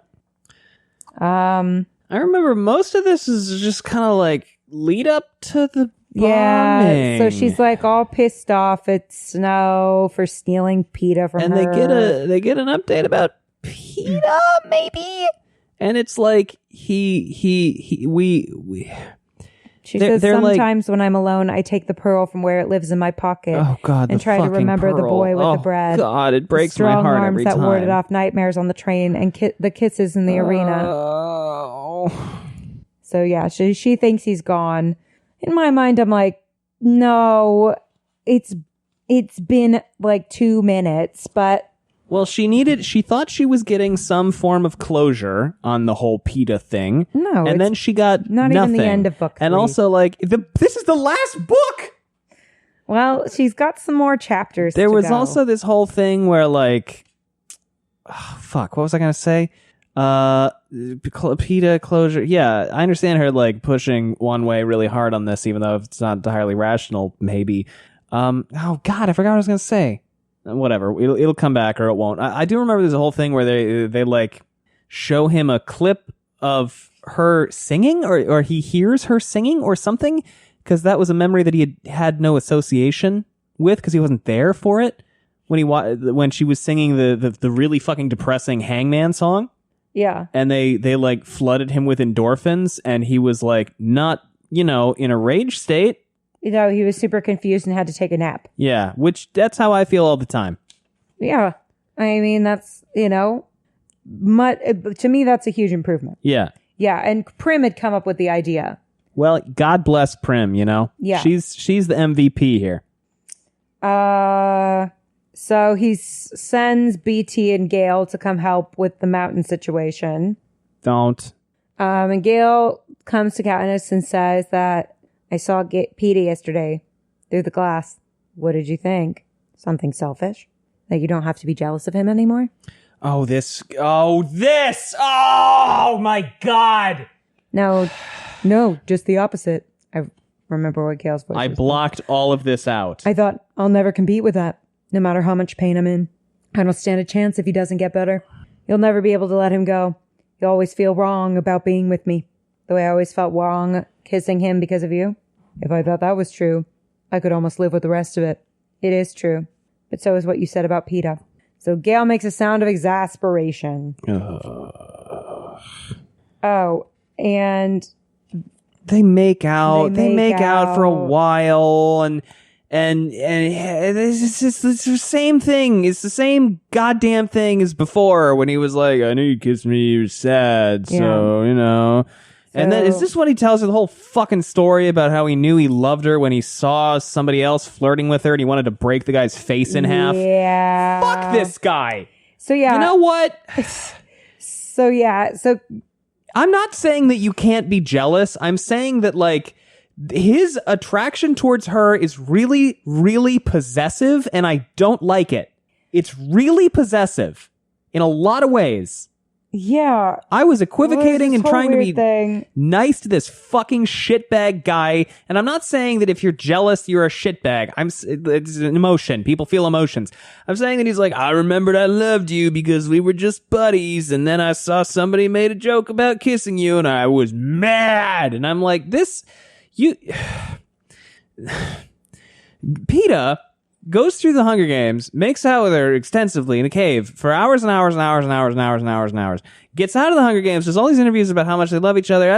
I remember most of this is just kind of like lead up to the bombing. Yeah, so she's like all pissed off at Snow for stealing Peeta from her. And they get an update about Peeta, maybe? And it's like She says, sometimes when I'm alone, I take the pearl from where it lives in my pocket. Oh God, and try to remember pearl. The boy with the bread. Oh God, it breaks my heart every time. Strong arms that warded off nightmares on the train and the kisses in the arena. Oh. So yeah, she thinks he's gone. In my mind, I'm like, no, it's been like 2 minutes, but. Well, she thought she was getting some form of closure on the whole Peeta thing. No. And then she got not nothing. Even the end of book 3. And also, like, this is the last book! Well, she's got some more chapters There to was go. also this whole thing where, like, what was I going to say? Peeta closure. Yeah, I understand her, like, pushing one way really hard on this, even though it's not entirely rational, maybe. Oh, God, I forgot what I was going to say. Whatever, it'll come back or it won't. I do remember there's a whole thing where they like show him a clip of her singing or he hears her singing or something, because that was a memory that he had no association with because he wasn't there for it when she was singing the really fucking depressing Hangman song. Yeah. And they like flooded him with endorphins and he was like not, in a rage state. He was super confused and had to take a nap. Yeah, that's how I feel all the time. Yeah. I mean, that's, to me, that's a huge improvement. Yeah. Yeah, and Prim had come up with the idea. Well, God bless Prim, Yeah. She's the MVP here. So he sends BT and Gale to come help with the mountain situation. Don't. And Gale comes to Katniss and says that, I saw Peeta yesterday through the glass. What did you think? Something selfish? That you don't have to be jealous of him anymore? Oh, this. Oh, my God. No, just the opposite. remember what Gale's voice I was. blocked all of this out. I thought, I'll never compete with that, no matter how much pain I'm in. I don't stand a chance if he doesn't get better. You'll never be able to let him go. You'll always feel wrong about being with me, the way I always felt wrong kissing him because of you. If I thought that was true, I could almost live with the rest of it. It is true, but so is what you said about Peeta. So Gale makes a sound of exasperation. Oh, and they make out. They make out for a while, and it's the same thing. It's the same goddamn thing as before when he was like, "I knew you kissed me. You were sad, so you know." And then is this when he tells her the whole fucking story about how he knew he loved her when he saw somebody else flirting with her and he wanted to break the guy's face in half? Yeah. Fuck this guy. So yeah. You know what? So yeah. So I'm not saying that you can't be jealous. I'm saying that like his attraction towards her is really, really possessive and I don't like it. It's really possessive in a lot of ways. Yeah. I was equivocating and trying to be nice to this fucking shitbag guy. And I'm not saying that if you're jealous, you're a shitbag. It's an emotion. People feel emotions. I'm saying that he's like, I remembered I loved you because we were just buddies. And then I saw somebody made a joke about kissing you and I was mad. And I'm like, Peeta goes through the Hunger Games, makes out with her extensively in a cave for hours and hours and hours and hours and hours and hours and hours, gets out of the Hunger Games, does all these interviews about how much they love each other,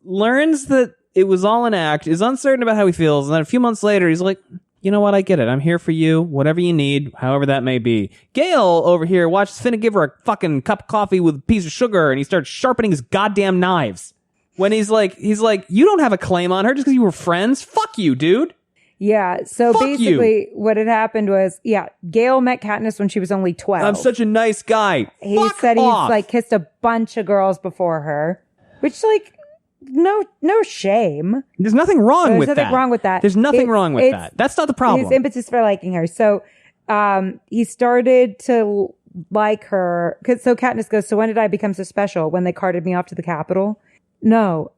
learns that it was all an act, is uncertain about how he feels, and then a few months later, he's like, you know what, I get it. I'm here for you, whatever you need, however that may be. Gale over here watches Finna give her a fucking cup of coffee with a piece of sugar, and he starts sharpening his goddamn knives. When he's like, you don't have a claim on her just because you were friends? Fuck you, dude. Yeah, so Fuck basically you. What had happened was, Gale met Katniss when she was only 12. I'm such a nice guy. He Fuck said off. he's like kissed a bunch of girls before her, which like no shame. There's nothing wrong with that. There's nothing wrong with that. There's nothing wrong with that. That's not the problem. His impetus for liking her. So he started to like her. So Katniss goes, so when did I become so special? When they carted me off to the Capitol? No.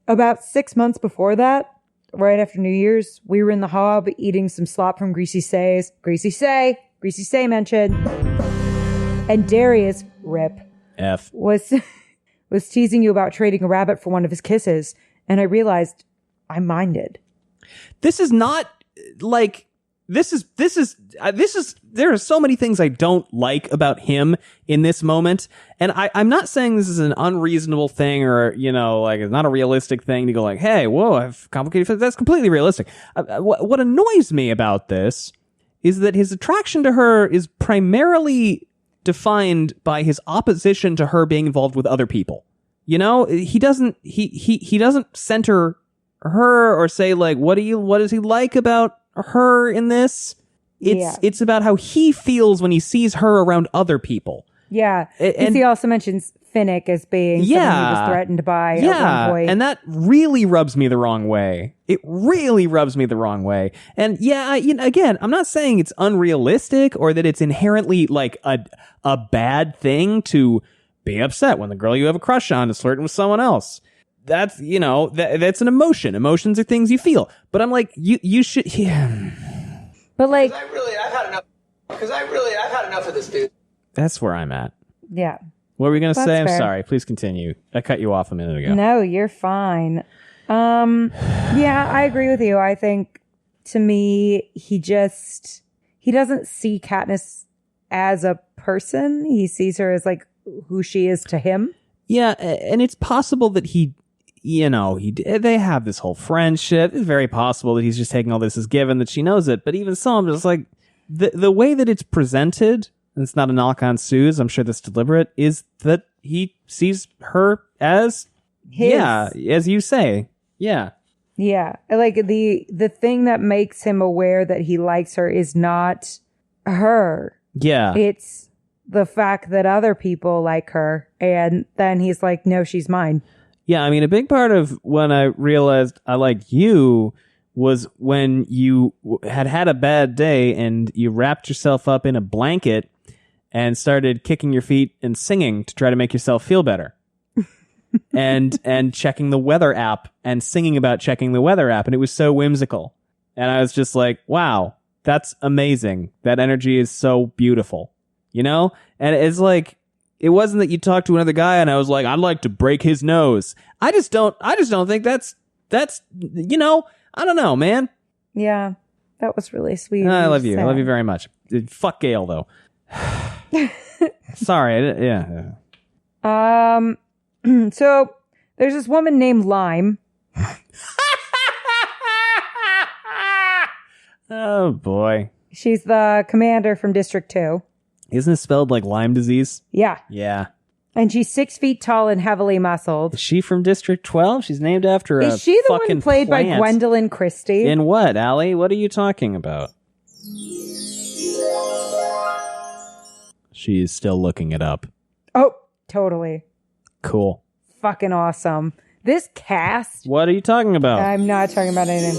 About 6 months before that, right after New Year's, we were in the Hob eating some slop from Greasy Say mentioned. And Darius, rip, F, was teasing you about trading a rabbit for one of his kisses. And I realized I minded. This is not like, this is, there are so many things I don't like about him in this moment. And I'm not saying this is an unreasonable thing or, you know, like it's not a realistic thing to go like, hey, whoa, I've complicated feelings. That's completely realistic. What annoys me about this is that his attraction to her is primarily defined by his opposition to her being involved with other people. You know, he doesn't center her or say like, what does he like about her in this? It's about how he feels when he sees her around other people. Yeah. And he also mentions Finnick as being someone he was threatened by at one point. And that really rubs me the wrong way. It really rubs me the wrong way. And again, I'm not saying it's unrealistic or that it's inherently like a bad thing to be upset when the girl you have a crush on is flirting with someone else. That's, you know, that's an emotion. Emotions are things you feel. But I'm like, you should... Yeah. But like... I've had enough of this dude. That's where I'm at. Yeah. What were we going to say? I'm fair. sorry. Please continue. I cut you off a minute ago. No, you're fine. Yeah, I agree with you. I think, to me, he doesn't see Katniss as a person. He sees her as like who she is to him. Yeah, and it's possible that they have this whole friendship. It's very possible that he's just taking all this as given, that she knows it. But even so, I'm just like, the way that it's presented, and it's not a knock on Suze, I'm sure that's deliberate, is that he sees her as, as you say. Yeah. Yeah. Like the thing that makes him aware that he likes her is not her. Yeah. It's the fact that other people like her. And then he's like, no, she's mine. Yeah. I mean, a big part of when I realized I liked you was when you had a bad day and you wrapped yourself up in a blanket and started kicking your feet and singing to try to make yourself feel better. and checking the weather app and singing about checking the weather app. And it was so whimsical. And I was just like, wow, that's amazing. That energy is so beautiful, you know? And it's like, it wasn't that you talked to another guy and I was like, I'd like to break his nose. I just don't think that's, you know, I don't know, man. Yeah, that was really sweet. I love you. I love you very much. Fuck Gale, though. Sorry. Yeah. So there's this woman named Lime. Oh, boy. She's the commander from District 2. Isn't it spelled like Lyme disease? Yeah. Yeah. And she's 6 feet tall and heavily muscled. Is she from District 12? She's named after a Is she the fucking one played by plant. Gwendolyn Christie? In what, Allie? What are you talking about? She's still looking it up. Oh, totally. Cool. Fucking awesome. This cast... What are you talking about? I'm not talking about anything.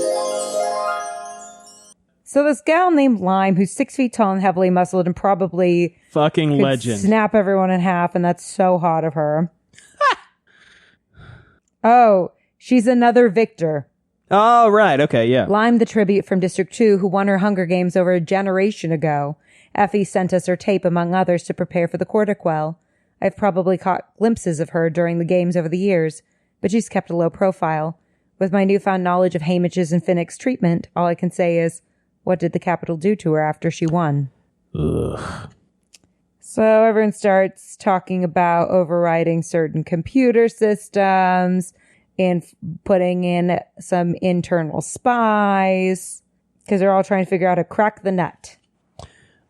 So this gal named Lime, who's 6 feet tall and heavily muscled and probably... Fucking could legend. Snap everyone in half, and that's so hot of her. Oh, she's another victor. Oh, right. Okay, yeah. Lime, the tribute from District 2, who won her Hunger Games over a generation ago. Effie sent us her tape, among others, to prepare for the Quarterquell. I've probably caught glimpses of her during the games over the years, but she's kept a low profile. With my newfound knowledge of Hamish's and Finnick's treatment, all I can say is, what did the Capitol do to her after she won? Ugh. So everyone starts talking about overriding certain computer systems and putting in some internal spies because they're all trying to figure out how to crack the nut.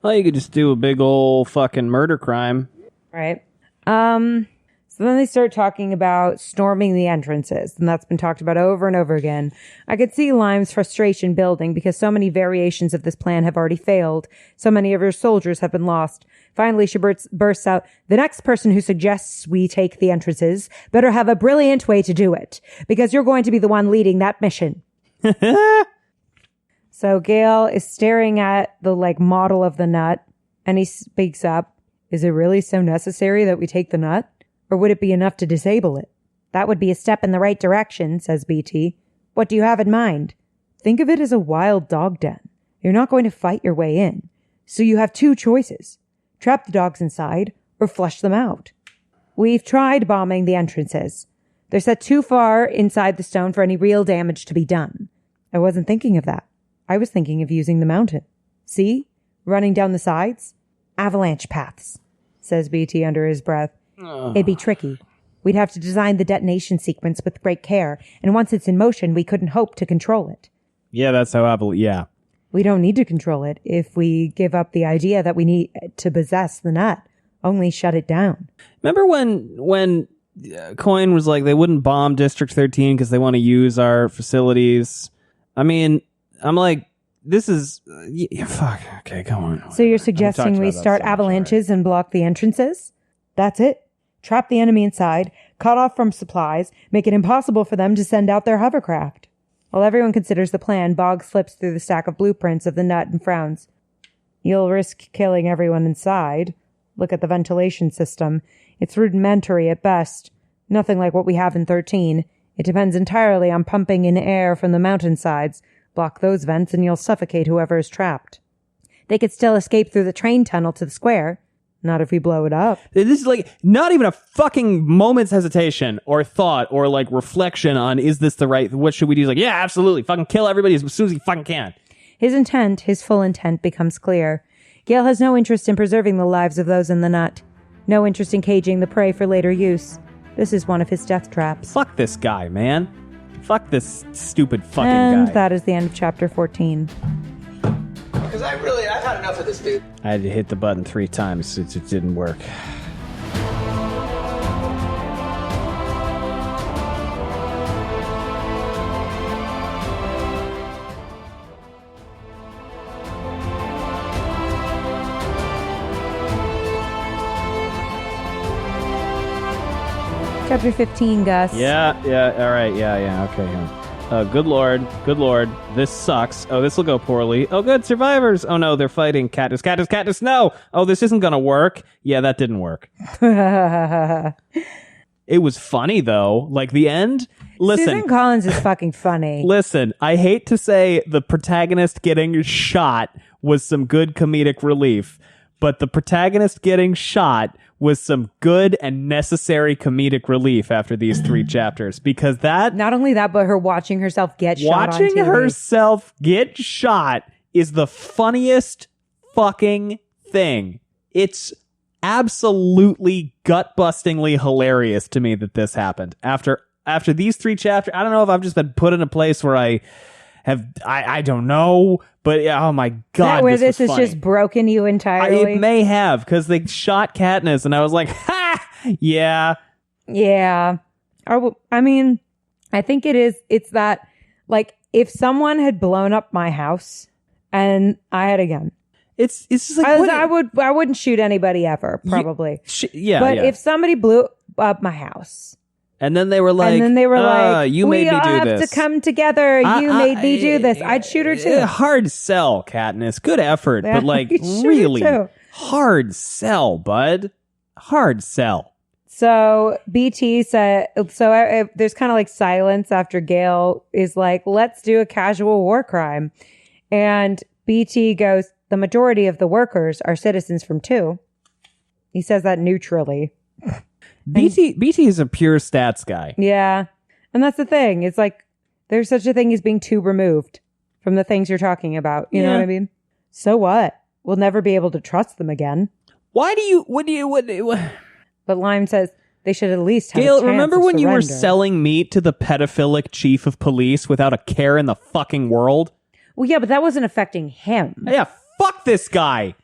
Well, you could just do a big old fucking murder crime. Right. So then they start talking about storming the entrances, and that's been talked about over and over again. I could see Lime's frustration building because so many variations of this plan have already failed. So many of her soldiers have been lost. Finally, she bursts out, the next person who suggests we take the entrances better have a brilliant way to do it, because you're going to be the one leading that mission. So Gale is staring at the model of the nut, and he speaks up. Is it really so necessary that we take the nut? Or would it be enough to disable it? That would be a step in the right direction, says BT. What do you have in mind? Think of it as a wild dog den. You're not going to fight your way in. So you have two choices. Trap the dogs inside or flush them out. We've tried bombing the entrances. They're set too far inside the stone for any real damage to be done. I wasn't thinking of that. I was thinking of using the mountain. See? Running down the sides? Avalanche paths, says BT under his breath. It'd be tricky. We'd have to design the detonation sequence with great care, and once it's in motion, we couldn't hope to control it. Yeah, that's how I believe. Yeah. We don't need to control it if we give up the idea that we need to possess the nut. Only shut it down. Remember when Coin was like, they wouldn't bomb District 13 because they want to use our facilities? I mean, I'm like, this is... fuck. Okay, come on. So you're suggesting we start avalanches and block the entrances? That's it. Trap the enemy inside, cut off from supplies, make it impossible for them to send out their hovercraft. While everyone considers the plan, Boggs flips through the stack of blueprints of the nut and frowns. You'll risk killing everyone inside. Look at the ventilation system. It's rudimentary at best. Nothing like what we have in 13. It depends entirely on pumping in air from the mountainsides. Block those vents and you'll suffocate whoever is trapped. They could still escape through the train tunnel to the square. Not if we blow it up. This is not even a fucking moment's hesitation or thought or reflection on, is this the right, what should we do? He's like, yeah, absolutely. Fucking kill everybody as soon as he fucking can. His intent, his full intent, becomes clear. Gale has no interest in preserving the lives of those in the nut. No interest in caging the prey for later use. This is one of his death traps. Fuck this guy, man. Fuck this stupid fucking guy. And that is the end of chapter 14. Because I've had enough of this dude. I had to hit the button 3 times. It didn't work. Chapter 15, Gus. Yeah, all right, yeah, okay. Good lord, this sucks. Oh, this will go poorly. Oh, good, survivors. Oh no, they're fighting. Katniss, no! Oh, this isn't gonna work. Yeah, that didn't work. It was funny, though. Like, the end... Listen, Susan Collins is fucking funny. Listen, I hate to say the protagonist getting shot was some good comedic relief, but the protagonist getting shot was some good and necessary comedic relief after these 3 chapters, because that... Not only that, but her watching herself get shot on Watching TV. herself get shot is the funniest fucking thing. It's absolutely gut-bustingly hilarious to me that this happened. After these 3 chapters, I don't know if I've just been put in a place where I don't know, but oh my God, where this was has funny. just broken you entirely. It may have, because they shot Katniss, and I was like, ha! Yeah. Yeah. I mean, I think it's that, like, if someone had blown up my house and I had a gun, It's just like, I wouldn't shoot anybody ever, probably. Yeah. If somebody blew up my house, and then they were like, you made me do we all have this. to come together. You made me do this. I'd shoot her too. Hard sell, Katniss. Good effort, Yeah, but like shoot her too. hard sell, bud. Hard sell. So BT said, there's kind of like silence after Gale is like, let's do a casual war crime. And BT goes, the majority of the workers are citizens from 2. He says that neutrally. BT is a pure stats guy. Yeah. And that's the thing. It's like, there's such a thing as being too removed from the things you're talking about. You know what I mean? So what? We'll never be able to trust them again. What? But Lime says they should at least have Gale, a chance remember of when you were surrender. selling meat to the pedophilic chief of police without a care in the fucking world? Well, yeah, but that wasn't affecting him. Yeah, fuck this guy.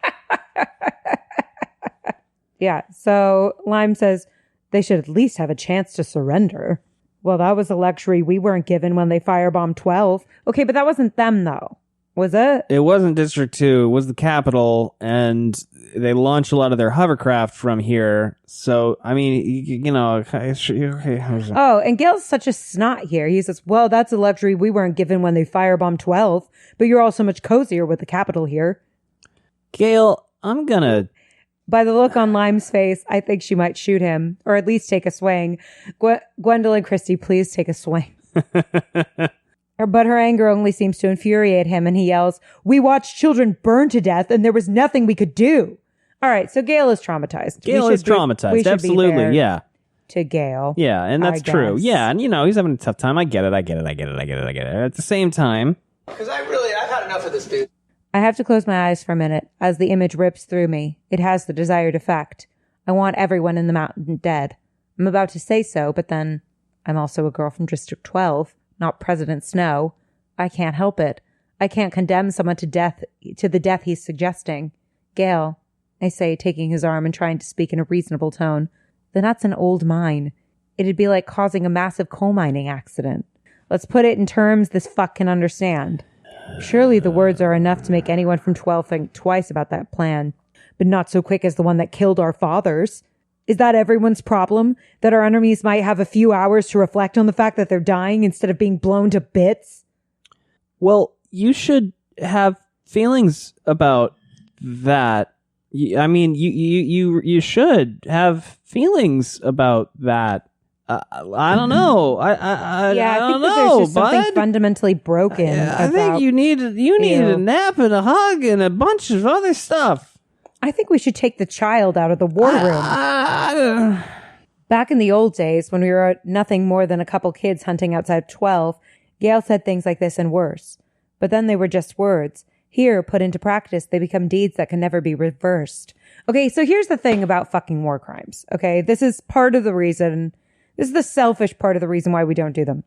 Yeah. So Lime says they should at least have a chance to surrender. Well, that was a luxury we weren't given when they firebombed 12. Okay, but that wasn't them, though. Was it? It wasn't District 2. It was the capital, and they launched a lot of their hovercraft from here. So, I mean, you know... Oh, and Gale's such a snot here. He says, well, that's a luxury we weren't given when they firebombed 12, but you're all so much cozier with the capital here. Gale, I'm gonna... By the look on Lime's face, I think she might shoot him, or at least take a swing. Gwendolyn Christie, please take a swing. But her anger only seems to infuriate him, and he yells, we watched children burn to death, and there was nothing we could do. All right, so Gale is traumatized. Gale is traumatized, absolutely, yeah. To Gale. Yeah, and that's true. Yeah, and you know, he's having a tough time. I get it. At the same time... Because I've had enough of this dude. I have to close my eyes for a minute as the image rips through me. It has the desired effect. I want everyone in the mountain dead. I'm about to say so, but then I'm also a girl from District 12, not President Snow. I can't help it. I can't condemn someone to the death he's suggesting. Gale, I say, taking his arm and trying to speak in a reasonable tone, then that's an old mine. It'd be like causing a massive coal mining accident. Let's put it in terms this fuck can understand. Surely the words are enough to make anyone from 12 think twice about that plan, but not so quick as the one that killed our fathers. Is that everyone's problem? That our enemies might have a few hours to reflect on the fact that they're dying instead of being blown to bits? Well, you should have feelings about that. I mean, you should have feelings about that. I don't know. I don't know, there's just something bud. fundamentally broken. I think you needed a nap and a hug and a bunch of other stuff. I think we should take the child out of the war room. Back in the old days, when we were nothing more than a couple kids hunting outside 12, Gale said things like this and worse. But then they were just words. Here, put into practice, they become deeds that can never be reversed. Okay, so here's the thing about fucking war crimes. Okay, this is part of the reason... This is the selfish part of the reason why we don't do them.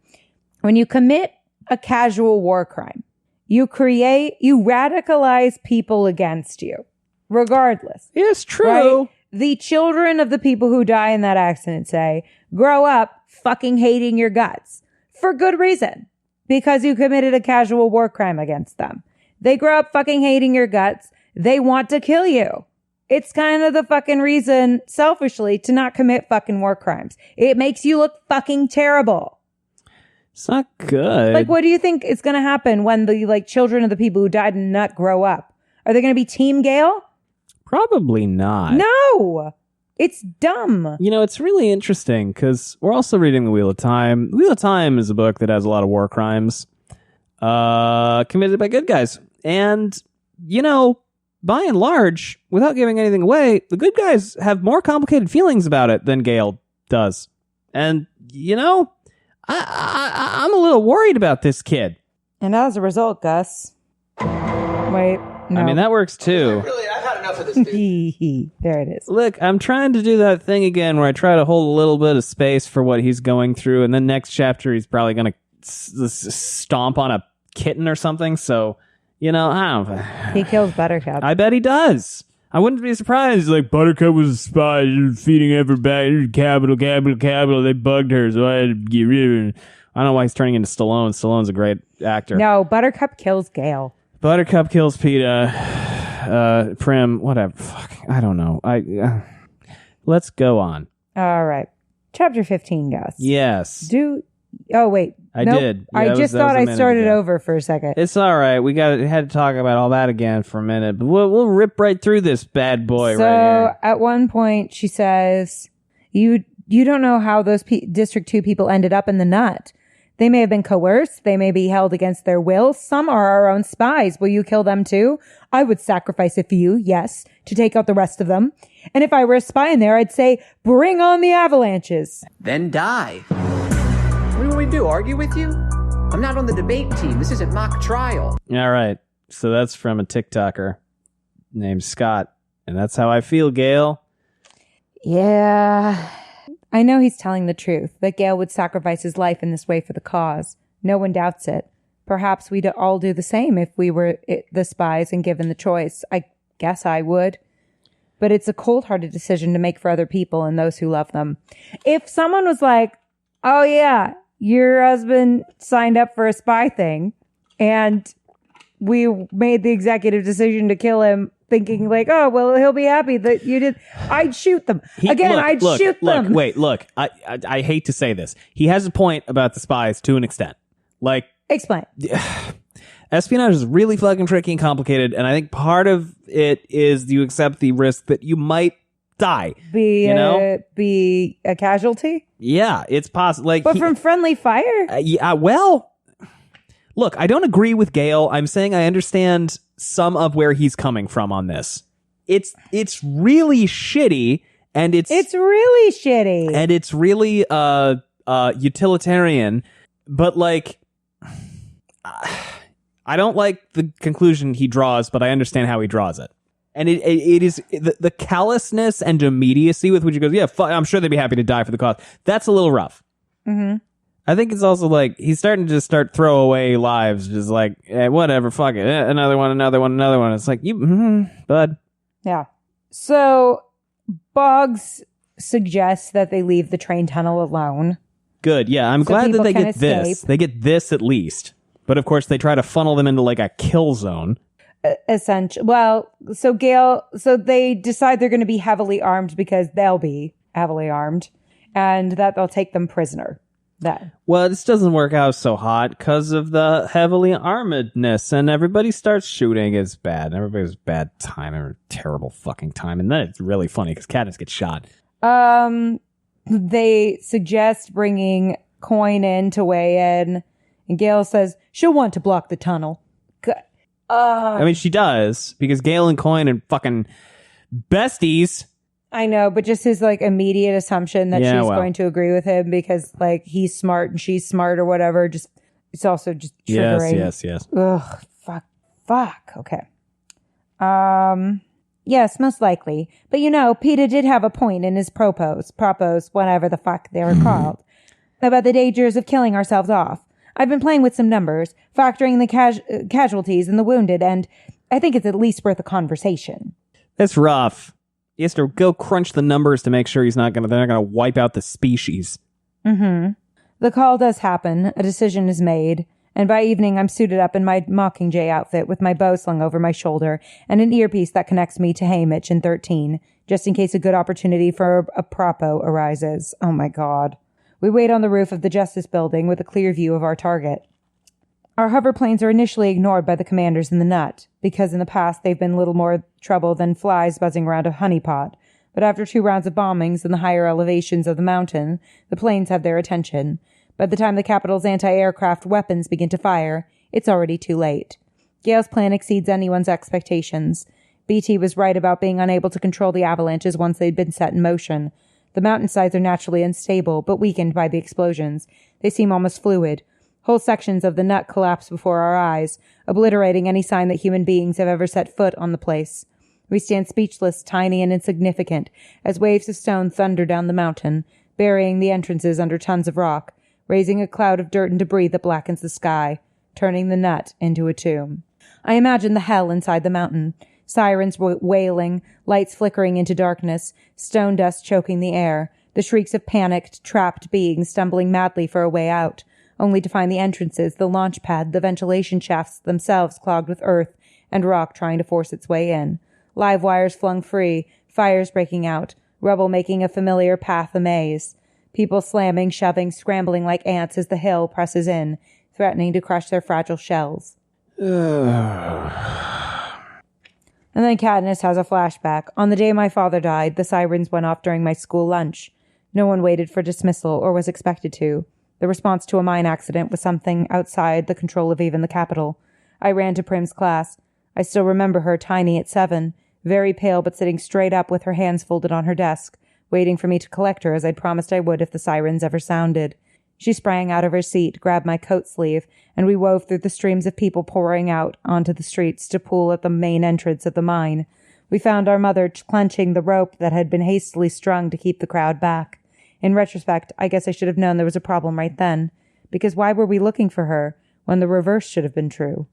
When you commit a casual war crime, you radicalize people against you, regardless. It's true. Right? The children of the people who die in that accident, say, grow up fucking hating your guts for good reason, because you committed a casual war crime against them. They grow up fucking hating your guts. They want to kill you. It's kind of the fucking reason, selfishly, to not commit fucking war crimes. It makes you look fucking terrible. It's not good. Like, what do you think is going to happen when the children of the people who died and not grow up? Are they going to be Team Gale? Probably not. No. It's dumb. You know, it's really interesting because we're also reading The Wheel of Time. The Wheel of Time is a book that has a lot of war crimes committed by good guys. And, you know, by and large, without giving anything away, the good guys have more complicated feelings about it than Gale does. And, you know, I'm a little worried about this kid. And as a result, Gus... Wait, no. I mean, that works too. I've had enough of this dude. There it is. Look, I'm trying to do that thing again where I try to hold a little bit of space for what he's going through, and then next chapter he's probably going to stomp on a kitten or something, so, you know, I don't know. He kills Buttercup. I bet he does. I wouldn't be surprised. Like, Buttercup was a spy. She was feeding everybody. Capital. They bugged her, so I had to get rid of her. I don't know why he's turning into Stallone. Stallone's a great actor. No, Buttercup kills Gale. Buttercup kills Peeta. Prim, whatever. Fuck, I don't know. Let's go on. All right. Chapter 15, Gus. Yes. Oh, wait. I nope. did. Yeah, I just thought I started over for a second. It's all right. We had to talk about all that again for a minute, but we'll rip right through this bad boy right here. So at one point she says, you don't know how those District 2 people ended up in the nut. They may have been coerced. They may be held against their will. Some are our own spies. Will you kill them too? I would sacrifice a few, yes, to take out the rest of them. And if I were a spy in there, I'd say, bring on the avalanches. Then die. What do you want me to do, argue with you? I'm not on the debate team. This isn't mock trial. All right. So that's from a TikToker named Scott. And that's how I feel, Gale. Yeah. I know he's telling the truth, that Gale would sacrifice his life in this way for the cause. No one doubts it. Perhaps we'd all do the same if we were the spies and given the choice. I guess I would. But it's a cold-hearted decision to make for other people and those who love them. If someone was like, oh yeah, your husband signed up for a spy thing, and we made the executive decision to kill him, thinking like, oh, well, he'll be happy that you did. I'd shoot them. I'd shoot them. Look, I hate to say this. He has a point about the spies to an extent. Like, explain. Espionage is really fucking tricky and complicated, and I think part of it is you accept the risk that you might die. Be a casualty? Yeah, it's possible. Like, but from friendly fire? Well, look, I don't agree with Gale. I'm saying I understand some of where he's coming from on this. It's really shitty, and it's really shitty, and it's really utilitarian. But like, I don't like the conclusion he draws, but I understand how he draws it. And it is the callousness and immediacy with which he goes, yeah, I'm sure they'd be happy to die for the cause. That's a little rough. Mm-hmm. I think it's also like he's starting to just throw away lives, just like, whatever, fuck it, another one. It's like, bud. Yeah. So Boggs suggests that they leave the train tunnel alone. Good. Yeah, I'm glad that they get this. They get this at least. But of course, they try to funnel them into like a kill zone. Essentially. Well, so they decide they're going to be heavily armed because they'll be heavily armed, and that they'll take them prisoner. Well, this doesn't work out so hot because of the heavily armedness, and everybody starts shooting. It's bad. Everybody's bad time, or terrible fucking time, and then it's really funny because Katniss gets shot. They suggest bringing Coin in to weigh in, and Gale says she'll want to block the tunnel. I mean, she does, because Gale and Coin are fucking besties. I know, but just his like immediate assumption that she's going to agree with him because like he's smart and she's smart or whatever. Just it's also just triggering. Yes. Ugh, fuck. Okay. Yes, most likely. But you know, Peeta did have a point in his propos, whatever the fuck they were called, about the dangers of killing ourselves off. I've been playing with some numbers, factoring the casualties and the wounded, and I think it's at least worth a conversation. That's rough. He has to go crunch the numbers to make sure they're not gonna wipe out the species. Mm-hmm. The call does happen. A decision is made. And by evening, I'm suited up in my Mockingjay outfit with my bow slung over my shoulder and an earpiece that connects me to Haymitch in 13, just in case a good opportunity for a propo arises. Oh my God. We wait on the roof of the Justice Building with a clear view of our target. Our hoverplanes are initially ignored by the commanders in the nut, because in the past they've been little more trouble than flies buzzing around a honeypot. But after 2 rounds of bombings in the higher elevations of the mountain, the planes have their attention. By the time the capital's anti-aircraft weapons begin to fire, it's already too late. Gale's plan exceeds anyone's expectations. BT was right about being unable to control the avalanches once they'd been set in motion. The mountainsides are naturally unstable, but weakened by the explosions. They seem almost fluid. Whole sections of the nut collapse before our eyes, obliterating any sign that human beings have ever set foot on the place. We stand speechless, tiny and insignificant, as waves of stone thunder down the mountain, burying the entrances under tons of rock, raising a cloud of dirt and debris that blackens the sky, turning the nut into a tomb. I imagine the hell inside the mountain. Sirens wailing, lights flickering into darkness, stone dust choking the air, the shrieks of panicked, trapped beings stumbling madly for a way out, only to find the entrances, the launch pad, the ventilation shafts themselves clogged with earth and rock trying to force its way in. Live wires flung free, fires breaking out, rubble making a familiar path a maze. People slamming, shoving, scrambling like ants as the hill presses in, threatening to crush their fragile shells. And then Katniss has a flashback. On the day my father died, the sirens went off during my school lunch. No one waited for dismissal or was expected to. The response to a mine accident was something outside the control of even the capital. I ran to Prim's class. I still remember her, tiny at 7, very pale but sitting straight up with her hands folded on her desk, waiting for me to collect her as I'd promised I would if the sirens ever sounded. She sprang out of her seat, grabbed my coat sleeve, and we wove through the streams of people pouring out onto the streets to pool at the main entrance of the mine. We found our mother clenching the rope that had been hastily strung to keep the crowd back. In retrospect, I guess I should have known there was a problem right then, because why were we looking for her when the reverse should have been true?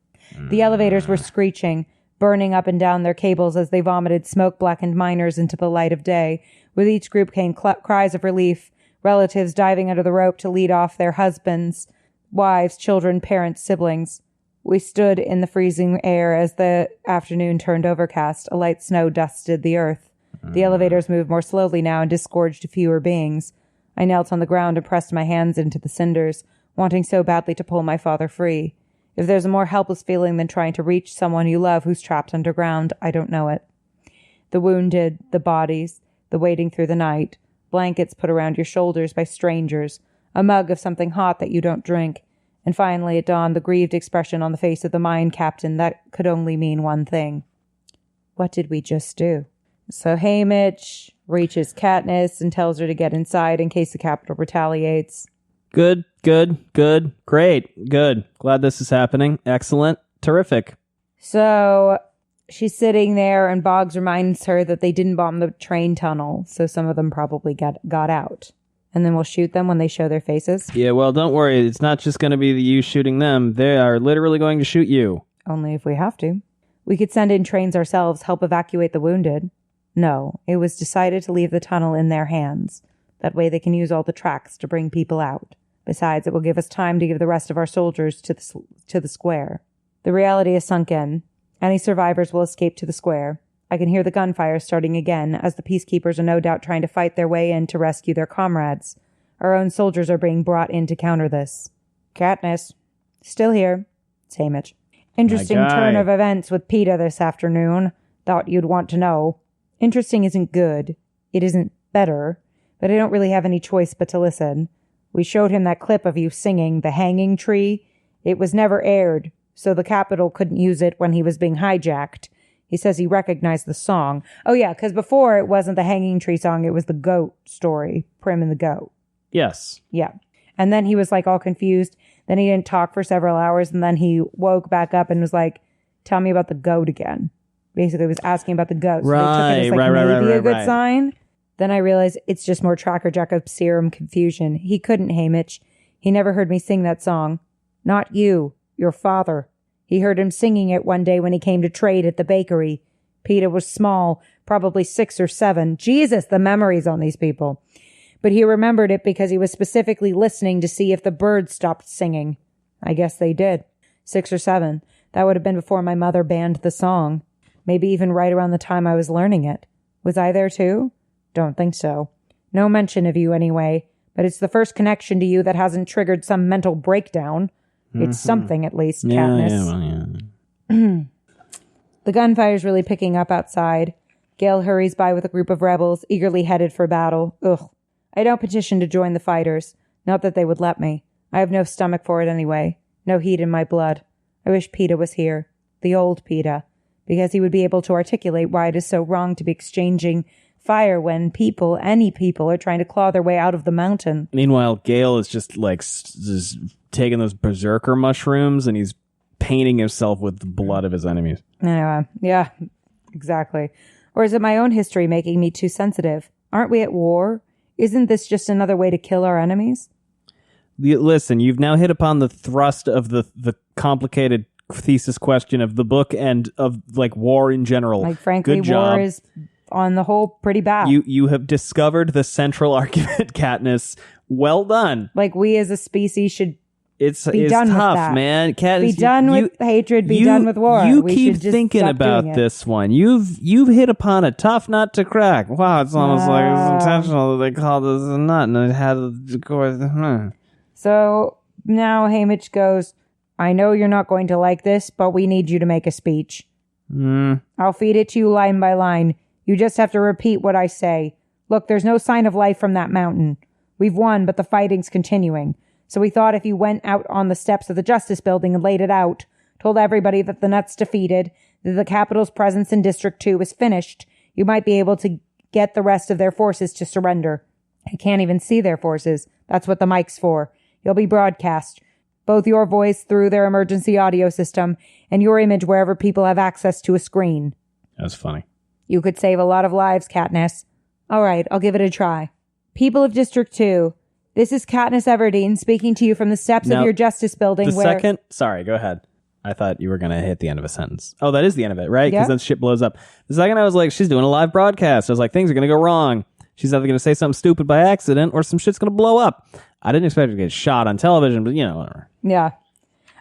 The elevators were screeching, burning up and down their cables as they vomited smoke-blackened miners into the light of day. With each group came cries of relief, relatives diving under the rope to lead off their husbands, wives, children, parents, siblings. We stood in the freezing air as the afternoon turned overcast. A light snow dusted the earth. The elevators moved more slowly now and disgorged fewer beings. I knelt on the ground and pressed my hands into the cinders, wanting so badly to pull my father free. If there's a more helpless feeling than trying to reach someone you love who's trapped underground, I don't know it. The wounded, the bodies, the waiting through the night, blankets put around your shoulders by strangers, a mug of something hot that you don't drink, and finally it dawned the grieved expression on the face of the mine captain that could only mean one thing. What did we just do? So Haymitch reaches Katniss and tells her to get inside in case the Capitol retaliates. Good. Great. Good. Glad this is happening. Excellent. Terrific. So she's sitting there and Boggs reminds her that they didn't bomb the train tunnel, so some of them probably got out. And then we'll shoot them when they show their faces. Yeah, well, don't worry. It's not just going to be you shooting them. They are literally going to shoot you. Only if we have to. We could send in trains ourselves, help evacuate the wounded. No, it was decided to leave the tunnel in their hands. That way they can use all the tracks to bring people out. Besides, it will give us time to give the rest of our soldiers to the square. The reality is sunk in. Any survivors will escape to the square. I can hear the gunfire starting again, as the peacekeepers are no doubt trying to fight their way in to rescue their comrades. Our own soldiers are being brought in to counter this. Katniss. Still here. It's Haymitch. Interesting turn of events with Peeta this afternoon. Thought you'd want to know. Interesting isn't good. It isn't better. But I don't really have any choice but to listen. We showed him that clip of you singing The Hanging Tree. It was never aired, so the Capitol couldn't use it when he was being hijacked. He says he recognized the song. Oh, yeah, because before it wasn't the Hanging Tree song, it was the goat story, Prim and the Goat. Yes. Yeah. And then he was like all confused. Then he didn't talk for several hours, and then he woke back up and was like, tell me about the goat again. Basically, was asking about the goat. So they took it as like maybe a good sign. Then I realized it's just more Tracker Jacob serum confusion. He couldn't, Haymitch. He never heard me sing that song. Not you, your father. He heard him singing it one day when he came to trade at the bakery. Peeta was small, probably 6 or 7. Jesus, the memories on these people. But he remembered it because he was specifically listening to see if the birds stopped singing. I guess they did. 6 or 7. That would have been before my mother banned the song. Maybe even right around the time I was learning it. Was I there too? Don't think so. No mention of you anyway, but it's the first connection to you that hasn't triggered some mental breakdown. It's something, at least, Katniss. Yeah. The gunfire's really picking up outside. Gale hurries by with a group of rebels, eagerly headed for battle. Ugh. I don't petition to join the fighters. Not that they would let me. I have no stomach for it anyway. No heat in my blood. I wish Peeta was here. The old Peeta. Because he would be able to articulate why it is so wrong to be exchanging fire when people, any people, are trying to claw their way out of the mountain. Meanwhile, Gale is just like just taking those berserker mushrooms and he's painting himself with the blood of his enemies. Yeah, exactly. Or is it my own history making me too sensitive? Aren't we at war? Isn't this just another way to kill our enemies? Listen, you've now hit upon the thrust of the complicated thesis question of the book and of like war in general. Like, frankly, good job. War is on the whole pretty bad. You have discovered the central argument, Katniss. Well done. Like, we as a species should it's done with tough, that. man. Katniss, be done with hatred, be done with war. You we keep should just thinking stop about doing it. this one. You've hit upon a tough nut to crack. Wow, it's almost like it's intentional that they called this a nut and it had of course. So now Haymitch goes, I know you're not going to like this, but we need you to make a speech. I'll feed it to you line by line. You just have to repeat what I say. Look, there's no sign of life from that mountain. We've won, but the fighting's continuing. So we thought if you went out on the steps of the Justice Building and laid it out, told everybody that the Nut's defeated, that the Capitol's presence in District 2 is finished, you might be able to get the rest of their forces to surrender. I can't even see their forces. That's what the mic's for. You'll be broadcast. Both your voice through their emergency audio system and your image wherever people have access to a screen. That's funny. You could save a lot of lives, Katniss. All right, I'll give it a try. People of District 2, this is Katniss Everdeen speaking to you from the steps of your Justice Building. Sorry, go ahead. I thought you were going to hit the end of a sentence. Oh, that is the end of it, right? Because Yeah. then shit blows up. The second I was like, she's doing a live broadcast. I was like, things are going to go wrong. She's either going to say something stupid by accident or some shit's going to blow up. I didn't expect her to get shot on television, but whatever. Yeah.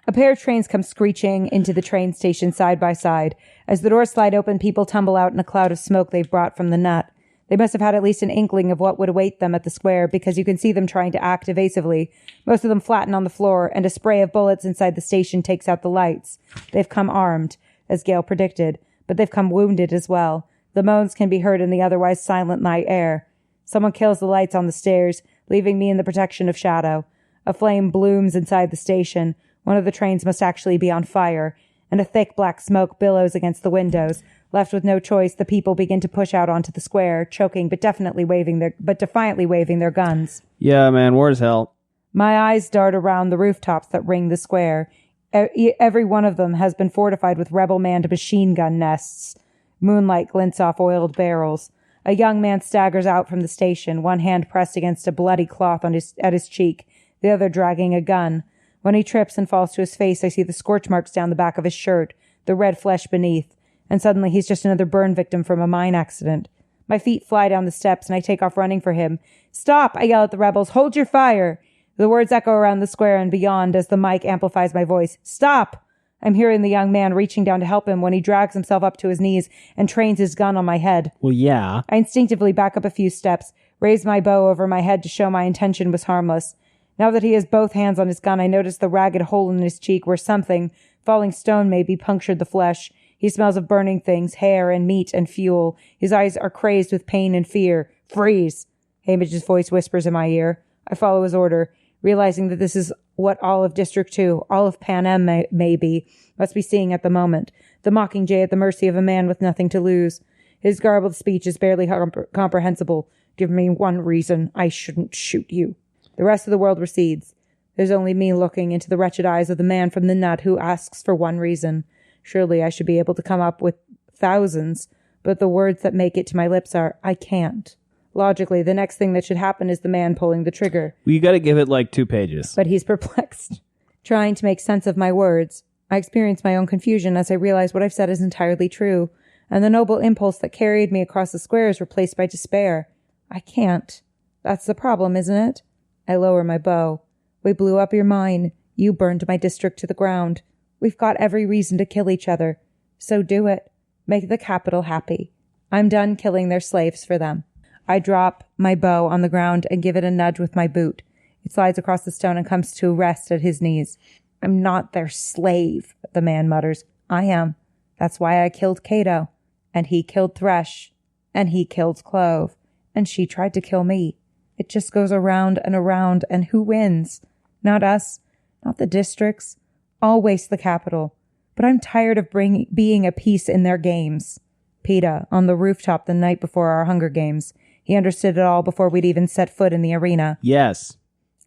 A pair of trains come screeching into the train station side by side. As the doors slide open, people tumble out in a cloud of smoke they've brought from the Nut. They must have had at least an inkling of what would await them at the square, because you can see them trying to act evasively. Most of them flatten on the floor, and a spray of bullets inside the station takes out the lights. They've come armed, as Gale predicted, but they've come wounded as well. The moans can be heard in the otherwise silent night air. Someone kills the lights on the stairs, leaving me in the protection of shadow. A flame blooms inside the station. One of the trains must actually be on fire, and a thick black smoke billows against the windows. Left with no choice, the people begin to push out onto the square, choking but defiantly waving their guns. Yeah, man, war is hell. My eyes dart around the rooftops that ring the square. Every one of them has been fortified with rebel-manned machine gun nests. Moonlight glints off oiled barrels. A young man staggers out from the station, one hand pressed against a bloody cloth at his cheek, the other dragging a gun. When he trips and falls to his face, I see the scorch marks down the back of his shirt, the red flesh beneath. And suddenly he's just another burn victim from a mine accident. My feet fly down the steps and I take off running for him. Stop! I yell at the rebels. Hold your fire! The words echo around the square and beyond as the mic amplifies my voice. Stop! I'm hearing the young man reaching down to help him when he drags himself up to his knees and trains his gun on my head. Well, yeah. I instinctively back up a few steps, raise my bow over my head to show my intention was harmless. Now that he has both hands on his gun, I notice the ragged hole in his cheek where something, falling stone maybe, punctured the flesh. He smells of burning things, hair and meat and fuel. His eyes are crazed with pain and fear. Freeze! Haymitch's voice whispers in my ear. I follow his order, realizing that this is what all of District 2, all of Panem must be seeing at the moment. The Mockingjay at the mercy of a man with nothing to lose. His garbled speech is barely comprehensible. Give me one reason I shouldn't shoot you. The rest of the world recedes. There's only me looking into the wretched eyes of the man from the Nut who asks for one reason. Surely I should be able to come up with thousands, but the words that make it to my lips are, I can't. Logically, the next thing that should happen is the man pulling the trigger. Well, you got to give it like 2 pages. But he's perplexed, trying to make sense of my words. I experience my own confusion as I realize what I've said is entirely true, and the noble impulse that carried me across the square is replaced by despair. I can't. That's the problem, isn't it? I lower my bow. We blew up your mine. You burned my district to the ground. We've got every reason to kill each other. So do it. Make the capital happy. I'm done killing their slaves for them. I drop my bow on the ground and give it a nudge with my boot. It slides across the stone and comes to rest at his knees. I'm not their slave, the man mutters. I am. That's why I killed Cato. And he killed Thresh. And he killed Clove. And she tried to kill me. It just goes around and around, and who wins? Not us, not the districts. Always the capital. But I'm tired of being a piece in their games. Peeta, on the rooftop the night before our Hunger Games. He understood it all before we'd even set foot in the arena. Yes.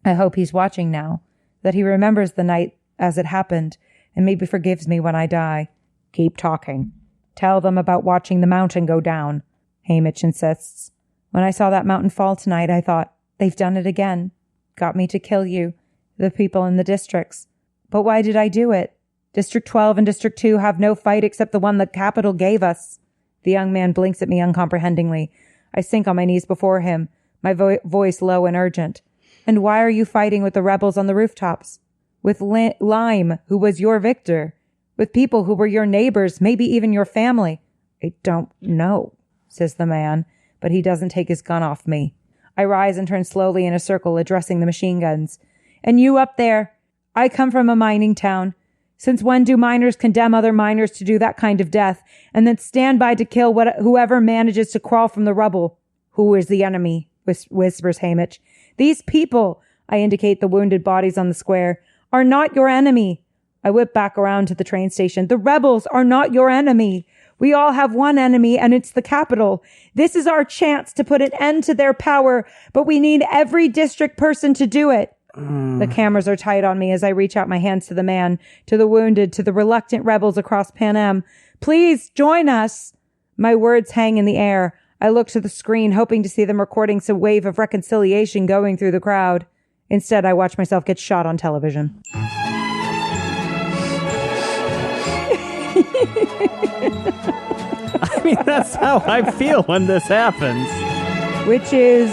I hope he's watching now, that he remembers the night as it happened, and maybe forgives me when I die. Keep talking. Tell them about watching the mountain go down, Haymitch insists. When I saw that mountain fall tonight, I thought, they've done it again. Got me to kill you, the people in the districts. But why did I do it? District 12 and District 2 have no fight except the one the capital gave us. The young man blinks at me uncomprehendingly. I sink on my knees before him, my voice low and urgent. And why are you fighting with the rebels on the rooftops? With Lime, who was your victor? With people who were your neighbors, maybe even your family? I don't know, says the man, but he doesn't take his gun off me. I rise and turn slowly in a circle, addressing the machine guns. And you up there, I come from a mining town. Since when do miners condemn other miners to do that kind of death and then stand by to kill whoever manages to crawl from the rubble? Who is the enemy? Whispers Haymitch. These people, I indicate the wounded bodies on the square, are not your enemy. I whip back around to the train station. The rebels are not your enemy. We all have one enemy, and it's the capital. This is our chance to put an end to their power, but we need every district person to do it. The cameras are tight on me as I reach out my hands to the man, to the wounded, to the reluctant rebels across Pan Am. Please join us. My words hang in the air. I look to the screen, hoping to see them recording some wave of reconciliation going through the crowd. Instead, I watch myself get shot on television. I mean, that's how I feel when this happens. Which is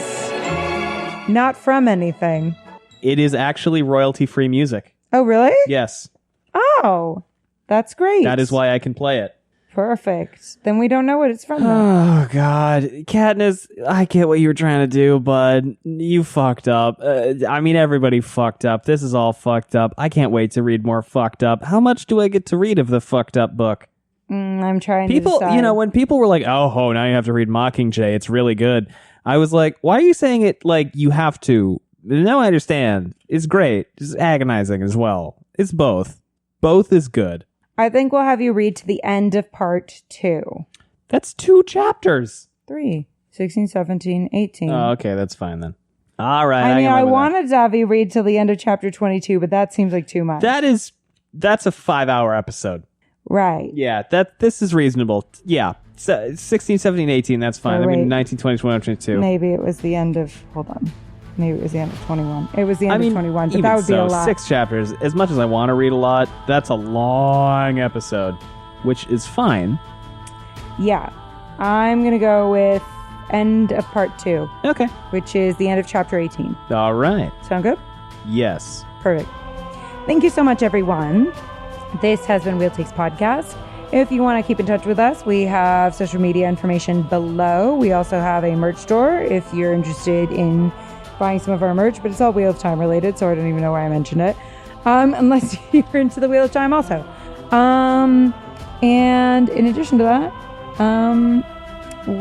not from anything. It is actually royalty-free music. Oh, really? Yes. Oh, that's great. That is why I can play it. Perfect. Then we don't know what it's from. Oh, God. Katniss, I get what you were trying to do, bud. You fucked up. I mean, everybody fucked up. This is all fucked up. I can't wait to read more fucked up. How much do I get to read of the fucked up book? I'm trying to decide. decide. You know, when people were like, oh, now you have to read Mockingjay. It's really good. I was like, why are you saying it like you have to? No, I understand. It's great. It's agonizing as well. It's both. Both is good. I think we'll have you read to the end of part 2. That's 2 chapters. 3. 16, 17, 18. Oh, okay. That's fine then. All right. I mean, I wanted to have you read till the end of chapter 22, but that seems like too much. That's a 5-hour episode. Right. Yeah, this is reasonable. Yeah. 16, 17, 18, that's fine. Oh, I mean, 19, 20, 21, 22. Maybe it was the end of... Hold on. Maybe it was the end of 21. It was the end of 21, but that would be a lot. 6 chapters. As much as I want to read a lot, that's a long episode, which is fine. Yeah. I'm going to go with end of part 2. Okay. Which is the end of chapter 18. All right. Sound good? Yes. Perfect. Thank you so much, everyone. This has been Wheel Takes Podcast. If you want to keep in touch with us, we have social media information below. We also have a merch store if you're interested in buying some of our merch, but it's all Wheel of Time related, so I don't even know why I mentioned it. Unless you're into the Wheel of Time also. And in addition to that,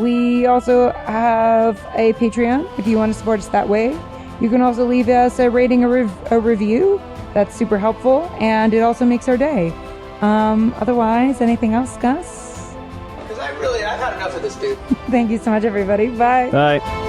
we also have a Patreon if you want to support us that way. You can also leave us a rating, a review. That's super helpful, and it also makes our day. Otherwise, anything else, Gus? Because I've had enough of this, dude. Thank you so much, everybody. Bye. Bye.